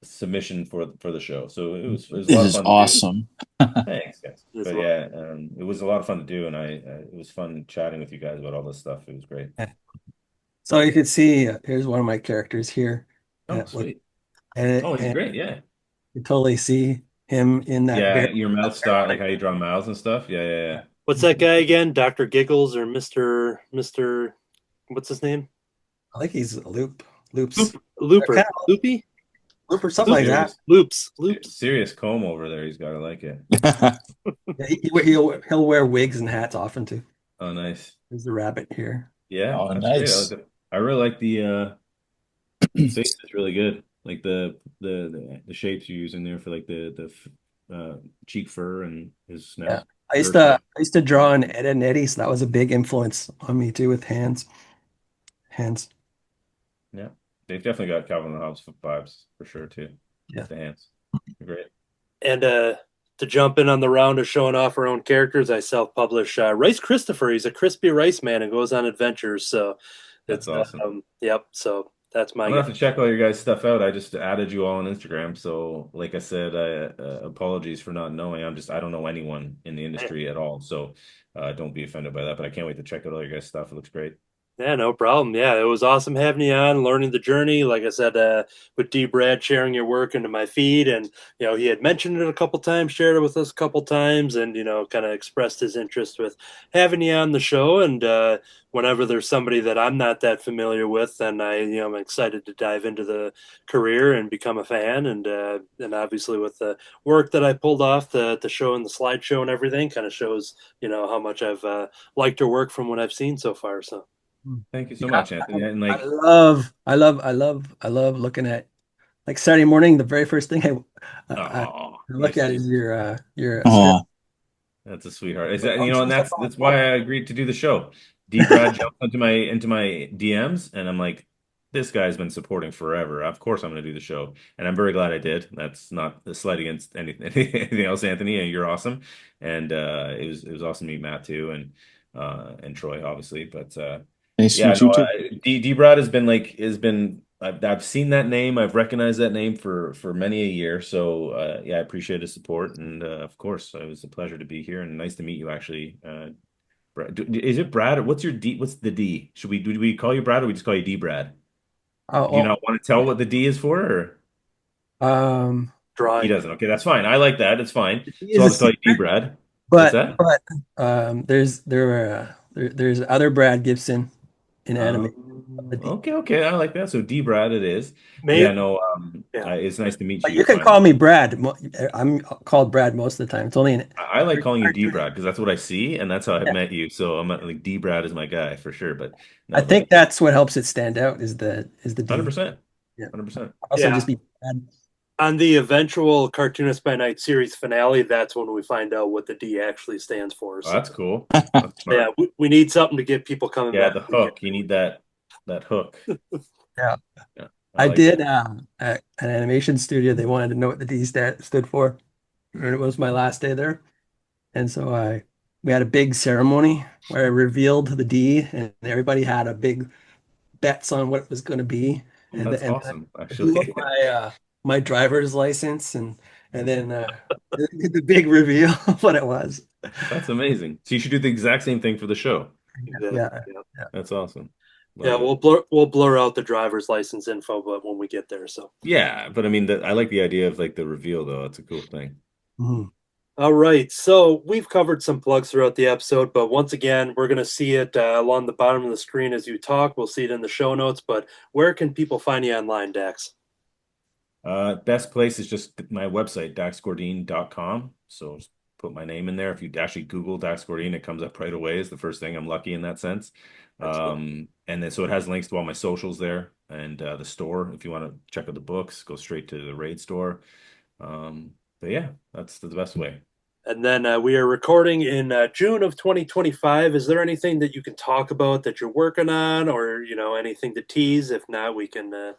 submission for the show. So it was a It lot of is fun to do. awesome. Thanks, guys. This But one. yeah, it was a lot of fun to do, and it was fun chatting with you guys about all this stuff. It was great. Yeah. So you can see here's one of my characters here. Oh, Look, sweet. and, Oh, he's and great. Yeah. you totally see him in that Yeah, bear. your mouth style, like how you draw mouths and stuff. Yeah, yeah, yeah. What's that guy again? Dr. Giggles or Mr. What's his name? I think he's loops. Looper. Kind of Loopy? loop or something like that. Serious, Loops. serious comb over there. He's got to like it. Yeah, he'll wear wigs and hats often too. Oh, nice. There's the rabbit here. Yeah, Oh, that's great. nice. I really like the face is really good. Like the shapes you're using there for like the cheek fur and his Yeah. snout. I used to draw in Ed and Eddie, so that was a big influence on me too with hands. Hands. Yeah, they've definitely got Calvin and Hobbes vibes for sure too. Yeah. The hands, they're great. And to jump in on the round of showing off our own characters, I self-publish Rice Christopher. He's a crispy rice man and goes on adventures. So That's it's awesome. yep. So that's my I'm gonna have to check all your guys' stuff out. I just added you all on Instagram, so like I said, apologies for not knowing. I don't know anyone in the industry at all, so don't be offended by that. But I can't wait to check out all your guys' stuff. It looks great. Yeah, no problem. Yeah, it was awesome having you on, learning the journey. Like I said, with D. Brad sharing your work into my feed, and he had mentioned it a couple times, shared it with us a couple times, and kind of expressed his interest with having you on the show. And whenever there's somebody that I'm not that familiar with, then I'm excited to dive into the career and become a fan. And obviously with the work that I pulled off, the show and the slideshow and everything, kind of shows how much I've liked her work from what I've seen so far. So. Thank you so Yeah, much, Anthony. And I like, love looking at like Saturday morning. The very first thing I oh, you're look at sweet. is your script. Oh, That's a sweetheart. Is that and that's why I agreed to do the show. D. Brad jumped into my DMs, and I'm like, this guy's been supporting forever. Of course, I'm going to do the show, and I'm very glad I did. That's not a slight against anything else, Anthony. And you're awesome, and it was awesome to meet Matt too, and Troy obviously. But nice to yeah, meet you no, too. D Brad has been. I've seen that name. I've recognized that name for many a year. So yeah, I appreciate his support, and of course, it was a pleasure to be here and nice to meet you. Actually, is it Brad? Or what's your D? What's the D? Do we call you Brad or we just call you D Brad? Do you Oh, not want to tell what the D is for, or oh, he Drawing. doesn't? Okay, that's fine. I like that. It's fine. he So is I'll a just call you D secret. Brad. What's But that? there's other Brad Gibson in anime. Okay, okay. I like that. So D Brad it is. Yeah, Maybe, no, yeah. it's nice to meet But you you can call finally. me Brad. I'm called Brad most of the time. It's only an I like calling you D cartoon. Brad because that's what I see and that's how I Yeah. met you. So I'm like D Brad is my guy for sure. But I no, think the that's what helps it stand out is the D. 100%. Yeah. 100%. Also Yeah. just be Brad. On the eventual Cartoonist by Night series finale, that's when we find out what the D actually stands for. Oh, So that's cool. That's yeah, smart. we need something to get people coming Yeah, back the to the hook. You need that hook. Yeah. Yeah, I I like did it. at an animation studio. They wanted to know what the D stood for. And it was my last day there. And so we had a big ceremony where I revealed the D and everybody had a big bets on what it was going to be. That's And then awesome, I blew up actually. my driver's license and then did the big reveal of what it was. That's amazing. So you should do the exact same thing for the show. exactly. Yeah. Yeah. Yeah. That's awesome. Yeah, Love it. we'll blur out the driver's license info, but when we get there, so. Yeah, but I mean, I like the idea of like the reveal though. It's a cool thing. Mhm. All right, so we've covered some plugs throughout the episode, but once again, we're going to see it along the bottom of the screen as you talk. We'll see it in the show notes, but where can people find you online, Dax? Best place is just my website, daxgordine.com. So just put my name in there. If you actually Google Dax Gordine, it comes up right away. Is the first thing. I'm lucky in that sense. Excellent. And then so it has links to all my socials there and the store. If you want to check out the books, go straight to the Raid store. But yeah, that's the best way. And then we are recording in June of 2025. Is there anything that you can talk about that you're working on, or anything to tease? If not, we can. No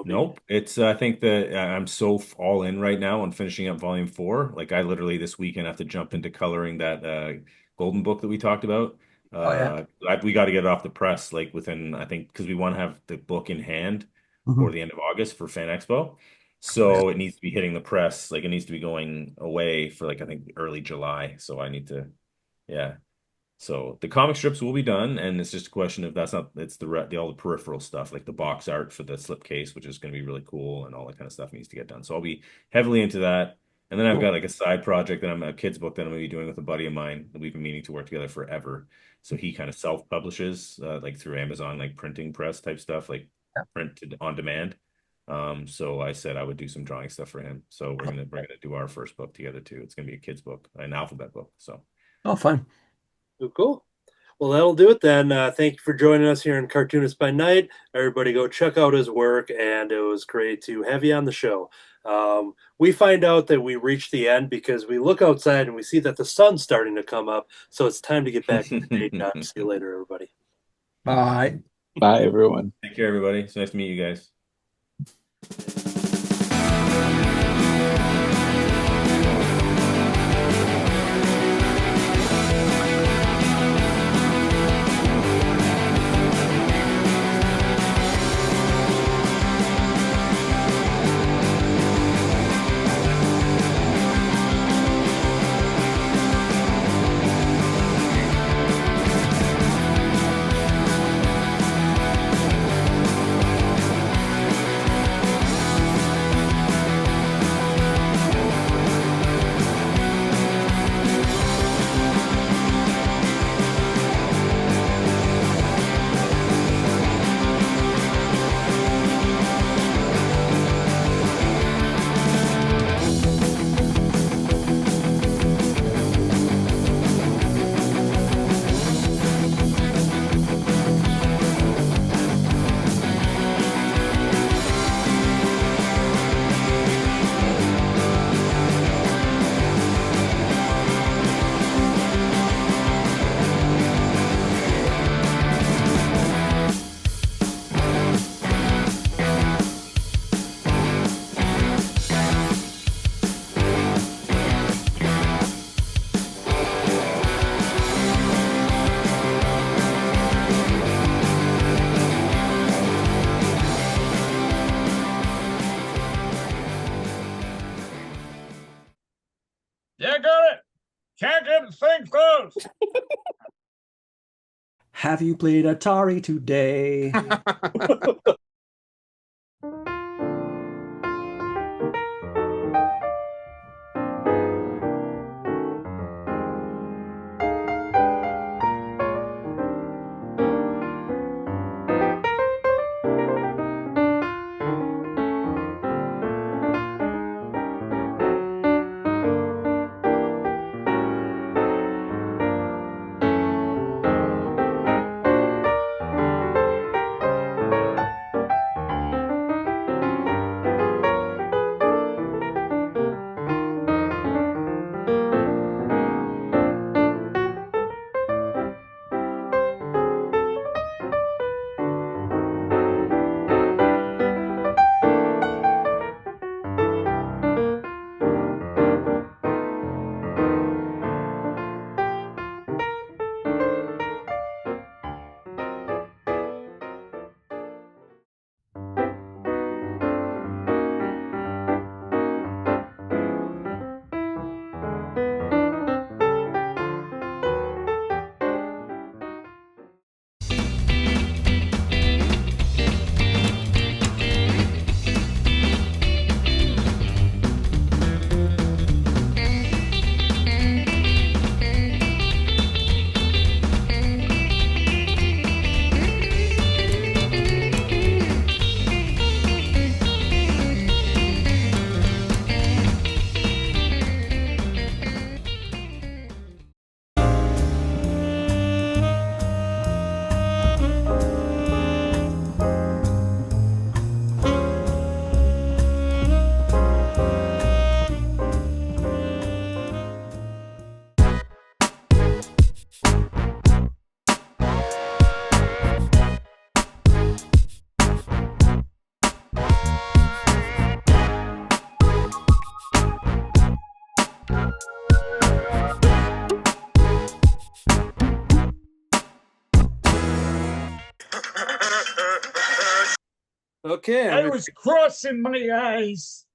biggie. Nope. It's I think that I'm so all in right now on finishing up volume 4. Like I literally this weekend have to jump into coloring that golden book that we talked about. Oh yeah. We got to get it off the press like within I think because we want to have the book in hand for Mhm. the end of August for Fan Expo. Oh, yeah. So it needs to be hitting the press. Like it needs to be going away for like I think early July. So I need to yeah. So the comic strips will be done, and it's just a question of that's not it's the all the peripheral stuff like the box art for the slipcase, which is going to be really cool, and all that kind of stuff needs to get done. So I'll be heavily into that, and then I've Cool. got like a side project that I'm a kids book that I'm going to be doing with a buddy of mine that we've been meaning to work together forever. So he kind of self-publishes like through Amazon, like printing press type stuff, like Yeah. printed on demand. So I said I would do some drawing stuff for him. So we're gonna do our first book together too. It's gonna be a kids book, an alphabet book. So. Oh, fun. Oh, cool. Well, that'll do it then. Thank you for joining us here in Cartoonist by Night. Everybody go check out his work, and it was great to have you on the show. We find out that we reached the end because we look outside and we see that the sun's starting to come up. So it's time to get back to the daytime. See you later, everybody. Bye. Bye, everyone. Take care, everybody. It's nice to meet you guys. Yeah, got it. Can't get the thing closed. Have you played Atari today? Okay, I was crossing my eyes.